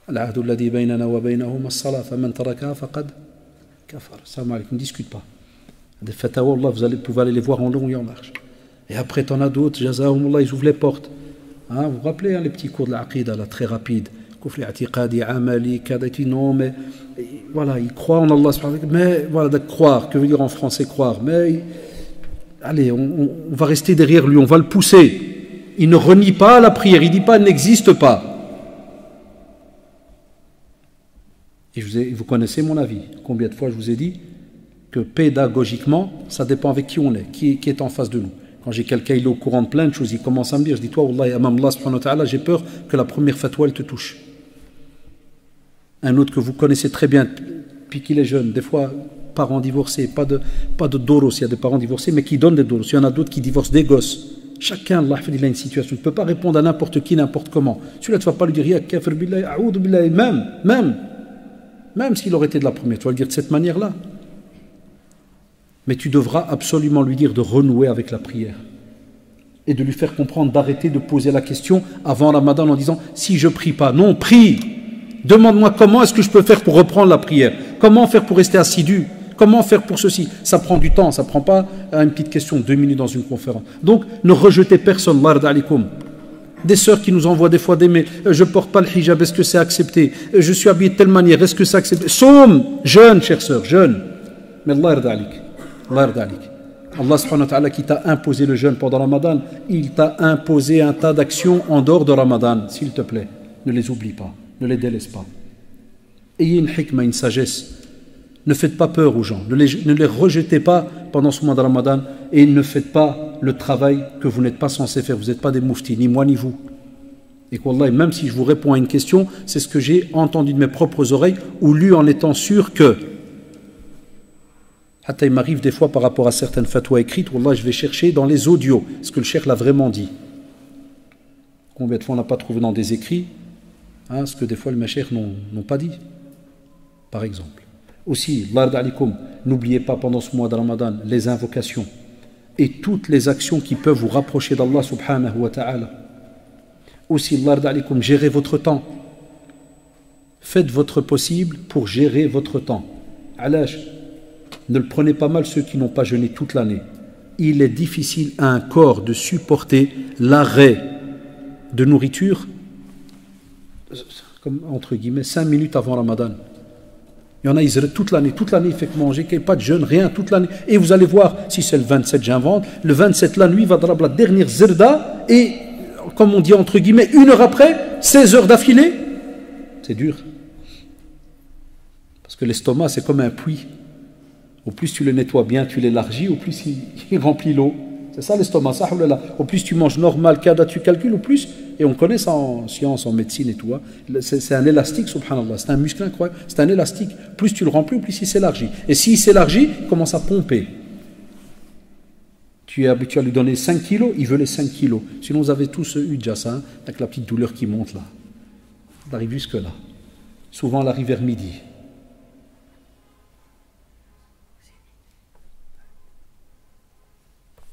العهد الذي بيننا وبينهم الصلاة فمن تركها فقد كفر. Salam alaikum, ne discute pas. Des fatawa, Allah, vous pouvez aller les voir en long et en large. Et après, t'en as d'autres, Jazaahumullah, ils ouvrent les portes. Hein, vous vous rappelez les petits cours de l'aqida, là, très rapides. Kufri atiqadi, amali, kadati, non, mais voilà, ils croient en Allah, mais voilà, de croire, que veut dire en français croire, mais allez, on va rester derrière lui, on va le pousser. Il ne renie pas la prière, il ne dit pas elle n'existe pas. Et vous connaissez mon avis. Combien de fois je vous ai dit que pédagogiquement, ça dépend avec qui on est, qui est en face de nous. Quand j'ai quelqu'un, il est au courant de plein de choses, il commence à me dire, je dis, toi, Wallah, amam Allah subhanahu wa ta'ala, j'ai peur que la première fatwa, elle te touche. Un autre que vous connaissez très bien, puis qu'il est jeune, des fois, parents divorcés, pas de doros, il y a des parents divorcés, mais qui donnent des doros. Il y en a d'autres qui divorcent des gosses. Chacun, Allah, il a une situation. Tu ne peux pas répondre à n'importe qui, n'importe comment. Celui-là, tu ne vas pas lui dire, ya kafir billahi, a'oudhu billahi, même s'il aurait été de la première, tu vas le dire de cette manière-là. Mais tu devras absolument lui dire de renouer avec la prière et de lui faire comprendre d'arrêter de poser la question avant Ramadan en disant si je prie pas. Non, prie. Demande-moi comment est-ce que je peux faire pour reprendre la prière. Comment faire pour rester assidu. Comment faire pour ceci. Ça prend du temps, ça ne prend pas une petite question, 2 minutes dans une conférence. Donc, ne rejetez personne. Lard alikum. Des sœurs qui nous envoient des fois des mails. Je ne porte pas le hijab, est-ce que c'est accepté? Je suis habillé de telle manière, est-ce que c'est accepté? Somme, jeune, chère sœur, jeune. Mais Allah yarda alik. Allah yarda alik. Allah subhanahu wa ta'ala qui t'a imposé le jeûne pendant Ramadan, il t'a imposé un tas d'actions en dehors de Ramadan. S'il te plaît, ne les oublie pas, ne les délaisse pas. Ayez une hikmah, une sagesse. Ne faites pas peur aux gens, ne les rejetez pas pendant ce mois de Ramadan et ne faites pas le travail que vous n'êtes pas censé faire. Vous n'êtes pas des mouftis, ni moi ni vous. Et qu'Allah, même si je vous réponds à une question, c'est ce que j'ai entendu de mes propres oreilles ou lu en étant sûr que. Il m'arrive des fois par rapport à certaines fatwas écrites, Wallah, je vais chercher dans les audios ce que le cheikh l'a vraiment dit. Combien de fois on n'a pas trouvé dans des écrits ce que des fois les mashayikh n'ont pas dit, par exemple. Aussi, l'ard alikum, n'oubliez pas pendant ce mois de Ramadan les invocations et toutes les actions qui peuvent vous rapprocher d'Allah subhanahu wa ta'ala. Aussi, l'ard alikum, gérez votre temps. Faites votre possible pour gérer votre temps. Alash, ne le prenez pas mal ceux qui n'ont pas jeûné toute l'année. Il est difficile à un corps de supporter l'arrêt de nourriture, comme entre guillemets, 5 minutes avant Ramadan. Il y en a, ils toute l'année, il fait que manger, qu'il n'y ait pas de jeûne, rien, toute l'année. Et vous allez voir, si c'est le 27, j'invente, le 27, la nuit, va drab la dernière zirda, et, comme on dit entre guillemets, 1 heure après, 16 heures d'affilée. C'est dur. Parce que l'estomac, c'est comme un puits. Au plus tu le nettoies bien, tu l'élargis, au plus il remplit l'eau. C'est ça l'estomac, ça, au plus tu manges normal, kada, tu calcules, au plus, et on connaît ça en science, en médecine et tout, c'est un élastique, subhanallah, c'est un muscle incroyable, c'est un élastique. Plus tu le remplis, plus il s'élargit. Et s'il s'élargit, il commence à pomper. Tu es habitué à lui donner 5 kilos, il veut les 5 kilos. Sinon, vous avez tous eu déjà ça, avec la petite douleur qui monte là. Elle arrive jusque là. Souvent, elle arrive vers midi.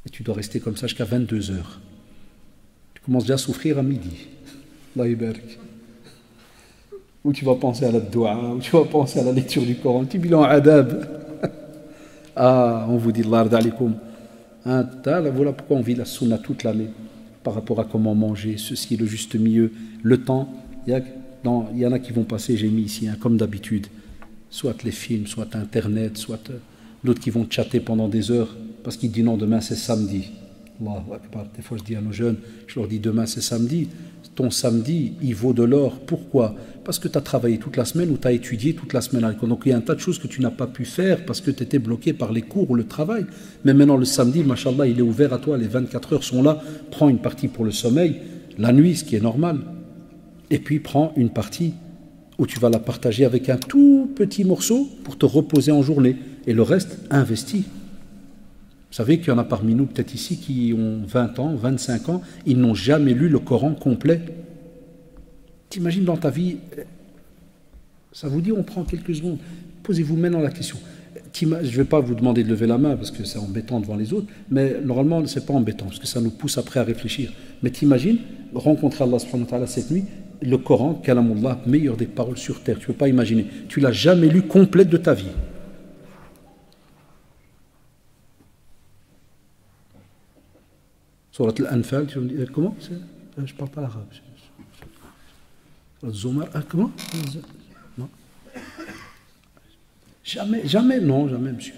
Et tu dois rester comme ça jusqu'à 22 heures. Tu commences déjà à souffrir à midi. Allah yubarak. Ou tu vas penser à la doua, ou tu vas penser à la lecture du Coran. Tu bilan adab. On vous dit l'ard alikum. Voilà pourquoi on vit la sunna toute l'année par rapport à comment manger, ceci, le juste milieu, le temps. Il y en a qui vont passer, j'ai mis ici, comme d'habitude, soit les films, soit Internet, soit d'autres qui vont chatter pendant des heures parce qu'ils disent non, demain c'est samedi. Allahu Akbar. Des fois je dis à nos jeunes, je leur dis demain c'est samedi. Ton samedi, il vaut de l'or. Pourquoi? Parce que tu as travaillé toute la semaine ou tu as étudié toute la semaine. Donc il y a un tas de choses que tu n'as pas pu faire parce que tu étais bloqué par les cours ou le travail. Mais maintenant le samedi, machallah, il est ouvert à toi, les 24 heures sont là. Prends une partie pour le sommeil, la nuit, ce qui est normal. Et puis prends une partie où tu vas la partager avec un tout petit morceau pour te reposer en journée. Et le reste, investis. Vous savez qu'il y en a parmi nous, peut-être ici, qui ont 20 ans, 25 ans, ils n'ont jamais lu le Coran complet. T'imagines dans ta vie, ça vous dit, on prend quelques secondes, posez-vous maintenant la question. je ne vais pas vous demander de lever la main parce que c'est embêtant devant les autres, mais normalement, ce n'est pas embêtant parce que ça nous pousse après à réfléchir. Mais t'imagines rencontrer Allah subhanahu wa ta'ala cette nuit, le Coran, Kalamullah, meilleur des paroles sur terre. Tu ne peux pas imaginer. Tu ne l'as jamais lu complète de ta vie. Surat al-Anfal, comment? Je ne parle pas l'arabe. Zomar, comment? Non. Jamais, non, jamais, monsieur.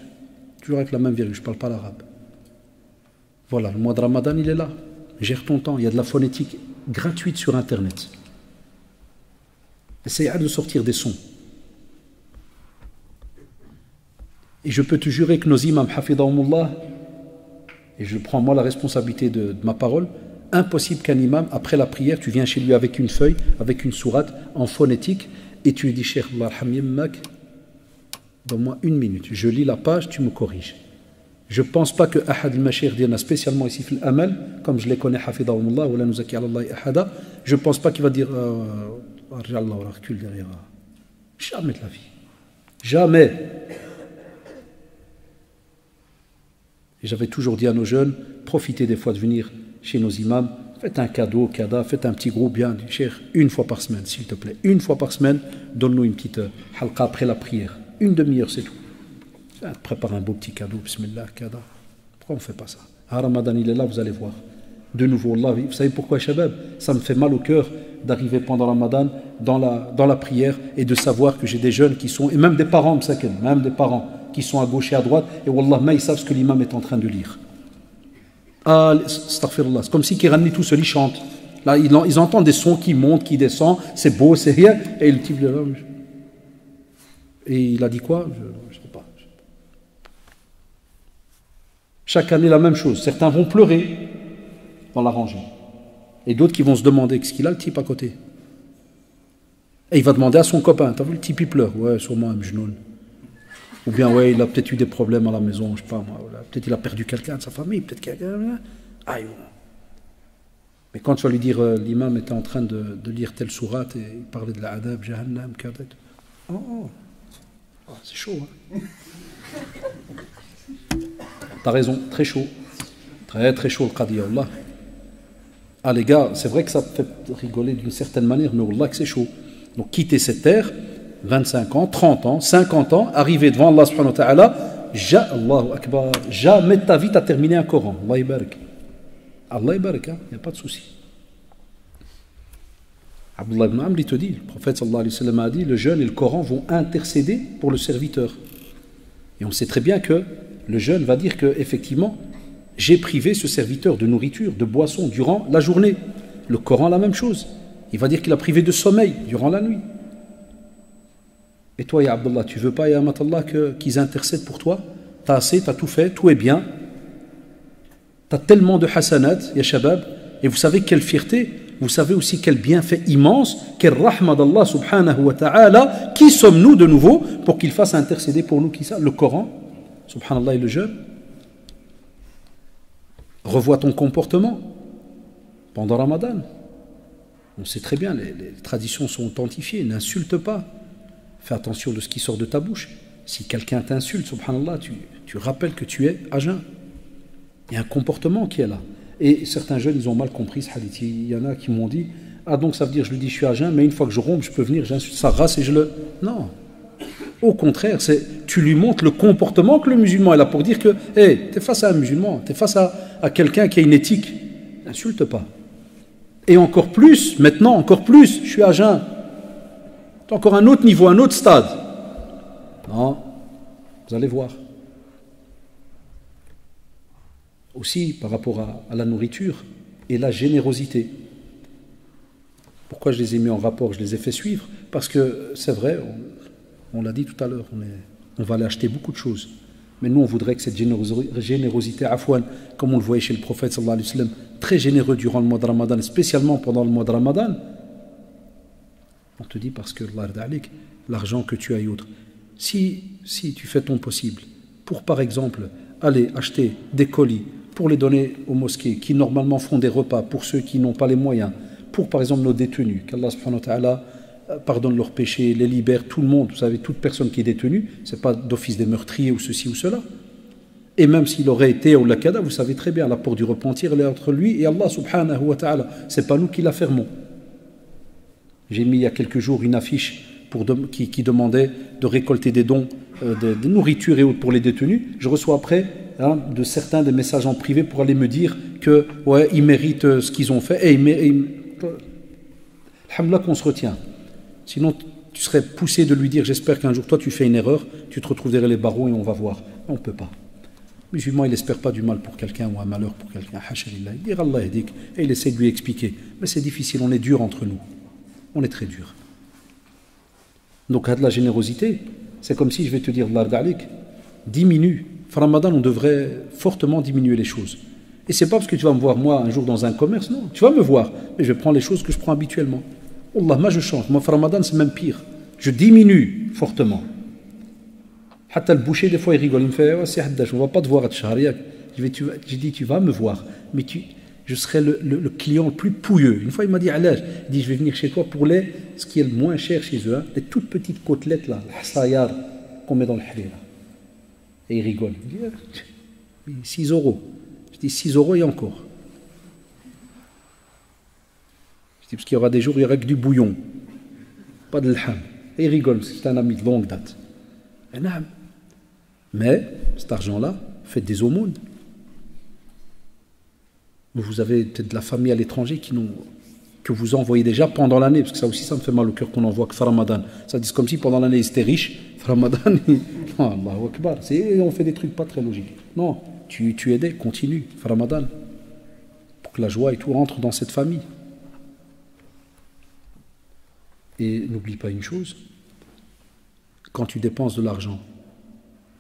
Toujours avec la même virgule, je ne parle pas l'arabe. Voilà, le mois de Ramadan, il est là. Gère ton temps, il y a de la phonétique gratuite sur Internet. Essaye de sortir des sons. Et je peux te jurer que nos imams, hafidahumullah, et je prends moi la responsabilité de ma parole, impossible qu'un imam, après la prière, tu viens chez lui avec une feuille, avec une sourate, en phonétique, et tu lui dis, Cheikh Allah Hamimmak, donne-moi 1 minute, je lis la page, tu me corriges. Je ne pense pas que Ahad al-Mashayikh dina spécialement ici fil amal, comme je les connais, hafidahumullah, ou la nuzaki ala Allah ahada, je ne pense pas qu'il va dire, Allah, recule derrière. Jamais de la vie. Jamais. Et j'avais toujours dit à nos jeunes, profitez des fois de venir chez nos imams, faites un cadeau, faites un petit groupe bien, cher, 1 fois par semaine, s'il te plaît. 1 fois par semaine, donne-nous une petite halqa après la prière. 1 demi-heure, c'est tout. Prépare un beau petit cadeau, bismillah, kada. Pourquoi on ne fait pas ça? Ramadan, il est là, vous allez voir. De nouveau, Allah, vous savez pourquoi, Shabab? Ça me fait mal au cœur d'arriver pendant Ramadan dans la prière et de savoir que j'ai des jeunes qui sont, et même des parents, même des parents qui sont à gauche et à droite, et Wallah, mais ils savent ce que l'imam est en train de lire. Ah, astaghfirullah, c'est comme si Kirani tout seul, il chante. Là, ils entendent des sons qui montent, qui descendent, c'est beau, c'est rien, et le type de là, et il a dit quoi? Je ne sais pas. Chaque année, la même chose. Certains vont pleurer dans la rangée. Et d'autres qui vont se demander qu'est-ce qu'il a, le type à côté. Et il va demander à son copain, t'as vu le type, il pleure? Ouais, sûrement un mjnoun. Ou bien, ouais, il a peut-être eu des problèmes à la maison, je sais pas moi. Peut-être il a perdu quelqu'un de sa famille, peut-être quelqu'un. Aïe. Mais quand tu vas lui dire, l'imam était en train de lire telle sourate et il parlait de la adab, jahannam, kadat. Oh, c'est chaud, hein. T'as raison, très chaud. Très, très chaud le qadi, Allah. Ah les gars, c'est vrai que ça fait rigoler d'une certaine manière, mais Allah que c'est chaud. Donc quitter cette terre, 25 ans, 30 ans, 50 ans, arriver devant Allah subhanahu wa ta'ala, Allahu akbar, jamais de ta vie t'as terminé un Coran. Allah ibarak. Allah ibarak, il n'y a pas de souci. Abdullah ibn Amr, il te dit, le prophète sallallahu alayhi wa sallam a dit, le jeûne et le Coran vont intercéder pour le serviteur. Et on sait très bien que le jeûne va dire que, effectivement, j'ai privé ce serviteur de nourriture, de boisson durant la journée. Le Coran, la même chose. Il va dire qu'il a privé de sommeil durant la nuit. Et toi, ya Abdullah, tu ne veux pas, ya Amatallah, qu'ils intercèdent pour toi? Tu as assez, tu as tout fait, tout est bien. Tu as tellement de hasanat, ya Shabab. Et vous savez quelle fierté, vous savez aussi quel bienfait immense, quel rahma d'Allah subhanahu wa ta'ala. Qui sommes-nous de nouveau pour qu'il fasse intercéder pour nous? Qui ça? Le Coran, subhanallah, et le jeûne. Revois ton comportement pendant Ramadan. On sait très bien, les traditions sont authentifiées. N'insulte pas. Fais attention de ce qui sort de ta bouche. Si quelqu'un t'insulte, subhanallah, tu rappelles que tu es à jeun. Il y a un comportement qui est là. Et certains jeunes, ils ont mal compris ce hadith. Il y en a qui m'ont dit, ah donc ça veut dire, je lui dis je suis à jeun, mais une fois que je romps, je peux venir, j'insulte sa race et je le... Non. Au contraire, tu lui montres le comportement que le musulman est là pour dire que, hey, tu es face à un musulman, tu es face à quelqu'un qui a une éthique. N'insulte pas. Et encore plus, maintenant, encore plus, je suis à jeun. C'est encore un autre niveau, un autre stade. Non, vous allez voir. Aussi, par rapport à la nourriture et la générosité. Pourquoi je les ai mis en rapport? Je les ai fait suivre. Parce que c'est vrai, on l'a dit tout à l'heure, on va aller acheter beaucoup de choses. Mais nous, on voudrait que cette générosité, afouane, comme on le voyait chez le prophète, sallallahu alayhi wa sallam, très généreux durant le mois de Ramadan, spécialement pendant le mois de Ramadan, on te dit parce que l'argent que tu as et autres, si tu fais ton possible, pour par exemple aller acheter des colis, pour les donner aux mosquées, qui normalement font des repas pour ceux qui n'ont pas les moyens, pour par exemple nos détenus, qu'Allah subhanahu wa ta'ala pardonne leurs péchés, les libère, tout le monde, vous savez, toute personne qui est détenue, ce n'est pas d'office des meurtriers ou ceci ou cela. Et même s'il aurait été au lakada, vous savez très bien, la porte du repentir, elle est entre lui et Allah subhanahu wa ta'ala. Ce n'est pas nous qui la fermons. J'ai mis il y a quelques jours une affiche qui demandait de récolter des dons de nourriture et autres pour les détenus. Je reçois après de certains des messages en privé pour aller me dire que ouais, ils méritent ce qu'ils ont fait. Et alhamdoulilah qu'on se retient. Sinon, tu serais poussé de lui dire j'espère qu'un jour, toi, tu fais une erreur, tu te retrouves derrière les barreaux et on va voir. On ne peut pas. Le musulman, il n'espère pas du mal pour quelqu'un ou un malheur pour quelqu'un. Il dit Allah et il essaie de lui expliquer. Mais c'est difficile, on est dur entre nous. On est très dur. Donc, à de la générosité, c'est comme si je vais te dire, diminue. Ramadan, on devrait fortement diminuer les choses. Et c'est pas parce que tu vas me voir, moi, un jour dans un commerce, non. Tu vas me voir, mais je vais prendre les choses que je prends habituellement. Allah, moi je change. Moi, Ramadan, c'est même pire. Je diminue fortement. Hatta le boucher, des fois, il rigole. Il me fait, oh, c'est haddash, on va pas te voir à Tchahariak. Je dis, tu vas me voir, mais je serai le client le plus pouilleux. Une fois, il m'a dit, Alaj, il dit, je vais venir chez toi pour ce qui est le moins cher chez eux, les toutes petites côtelettes, là, l'hasayar, qu'on met dans le harira. Et il rigole. Il dit, 6 euros. Je dis, 6 euros et encore. Je dis, parce qu'il y aura des jours où il n'y aura que du bouillon, pas de l'ham. Et il rigole, c'est un ami de longue date. Mais cet argent-là, faites des aumônes. Vous avez peut-être de la famille à l'étranger que vous envoyez déjà pendant l'année, parce que ça aussi, ça me fait mal au cœur qu'on envoie que Ramadan. Ça dit comme si pendant l'année, ils étaient riches. Ramadan, Allahu Akbar. On fait des trucs pas très logiques. Non, tu aidais, continue, Ramadan. Pour que la joie et tout rentre dans cette famille. Et n'oublie pas une chose, quand tu dépenses de l'argent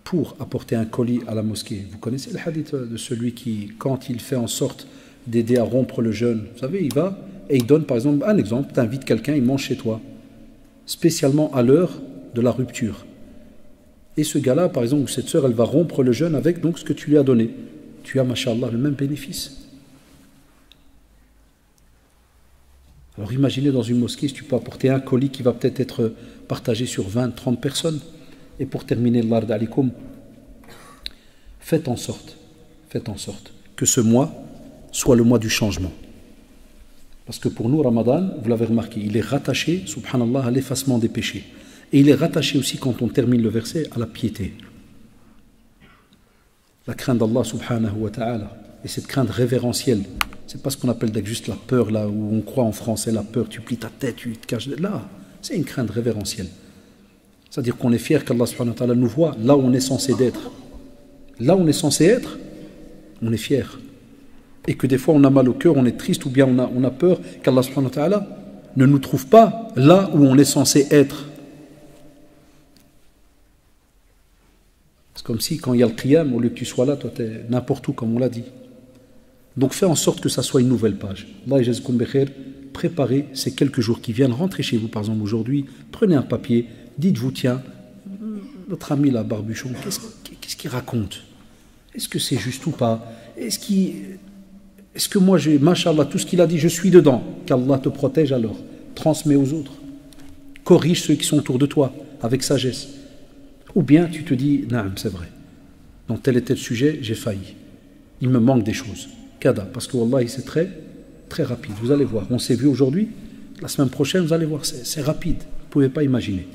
pour apporter un colis à la mosquée, vous connaissez le hadith de celui qui, quand il fait en sorte d'aider à rompre le jeûne, vous savez, il va et il donne par exemple, un exemple, tu invites quelqu'un, il mange chez toi, spécialement à l'heure de la rupture. Et ce gars-là, par exemple, ou cette sœur, elle va rompre le jeûne avec donc ce que tu lui as donné. Tu as, mashallah, le même bénéfice. Alors imaginez dans une mosquée, si tu peux apporter un colis qui va peut-être être partagé sur 20, 30 personnes. Et pour terminer, l'ard alikum, faites en sorte que ce mois soit le mois du changement. Parce que pour nous, Ramadan, vous l'avez remarqué, il est rattaché, subhanallah, à l'effacement des péchés. Et il est rattaché aussi, quand on termine le verset, à la piété. La crainte d'Allah subhanahu wa ta'ala. Et cette crainte révérentielle, c'est pas ce qu'on appelle juste la peur, là où on croit en français, la peur, tu plies ta tête, tu te caches. Là, c'est une crainte révérentielle. C'est-à-dire qu'on est fier qu'Allah subhanahu wa ta'ala nous voit là où on est censé être. Là où on est censé être, on est fier. Et que des fois on a mal au cœur, on est triste ou bien on a peur qu'Allah subhanahu wa ta'ala ne nous trouve pas là où on est censé être. C'est comme si quand il y a le qiyam, au lieu que tu sois là, toi tu es n'importe où comme on l'a dit. Donc fais en sorte que ça soit une nouvelle page. Allah yajzakum bi khair. Préparez ces quelques jours qui viennent, rentrez chez vous par exemple aujourd'hui, prenez un papier, dites-vous tiens, notre ami là, Barbuchon, qu'est-ce qu'il raconte? Est-ce que c'est juste ou pas? Est-ce que moi, machallah, tout ce qu'il a dit, je suis dedans? Qu'Allah te protège alors. Transmets aux autres. Corrige ceux qui sont autour de toi, avec sagesse. Ou bien tu te dis, non, c'est vrai. Dans tel et tel sujet, j'ai failli. Il me manque des choses. Kada, parce que Wallah, c'est très, très rapide. Vous allez voir. On s'est vu aujourd'hui. La semaine prochaine, vous allez voir, c'est rapide. Vous ne pouvez pas imaginer.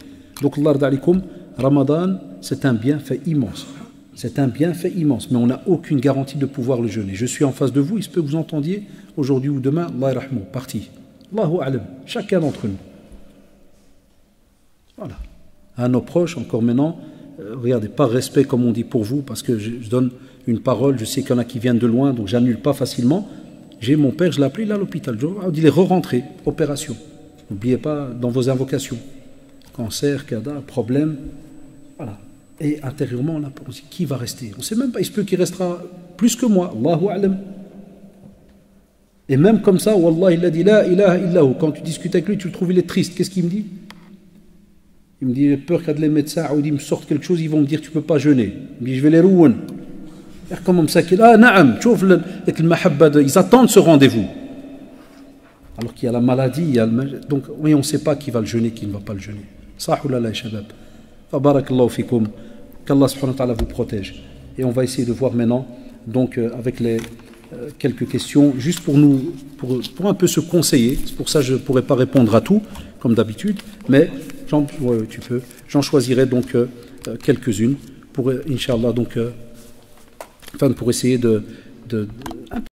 Donc, Allah d'alikum, Ramadan, c'est un bienfait immense. C'est un bienfait immense, mais on n'a aucune garantie de pouvoir le jeûner. Je suis en face de vous, il se peut que vous entendiez aujourd'hui ou demain, Allah rahmou, parti. Allahu a'lam, chacun d'entre nous. Voilà. À nos proches, encore maintenant, regardez, par respect comme on dit pour vous, parce que je donne une parole, je sais qu'il y en a qui viennent de loin, donc j'annule pas facilement. J'ai mon père, je l'ai appelé, il est à l'hôpital. Il est re-rentré, opération. N'oubliez pas dans vos invocations. Cancer, cada, problème, voilà. Et intérieurement, on a pensé, qui va rester? On ne sait même pas, il se peut qu'il restera plus que moi. Allahu a'lam. Et même comme ça, Wallah, il a dit, la ilaha illahu. Quand tu discutes avec lui, tu le trouves, il est triste. Qu'est-ce qu'il me dit? Il me dit, j'ai peur qu'il y a des médecins, ou ils me sortent quelque chose, ils vont me dire, tu ne peux pas jeûner. Il me dit, je vais les rouer. Comment ça qu'il a? Naam, tu vois, ils attendent ce rendez-vous. alors qu'il y a la maladie, donc oui, on ne sait pas qui va le jeûner, qui ne va pas le jeûner. Sah ou la la shabab. Fa barakallahu fikum. Qu'Allah subhanahu wa ta'ala vous protège. Et on va essayer de voir maintenant, donc avec les quelques questions, juste pour un peu se conseiller. C'est pour ça que je ne pourrais pas répondre à tout, comme d'habitude, mais j'en choisirai donc quelques-unes pour, Inch'Allah, donc, pour essayer de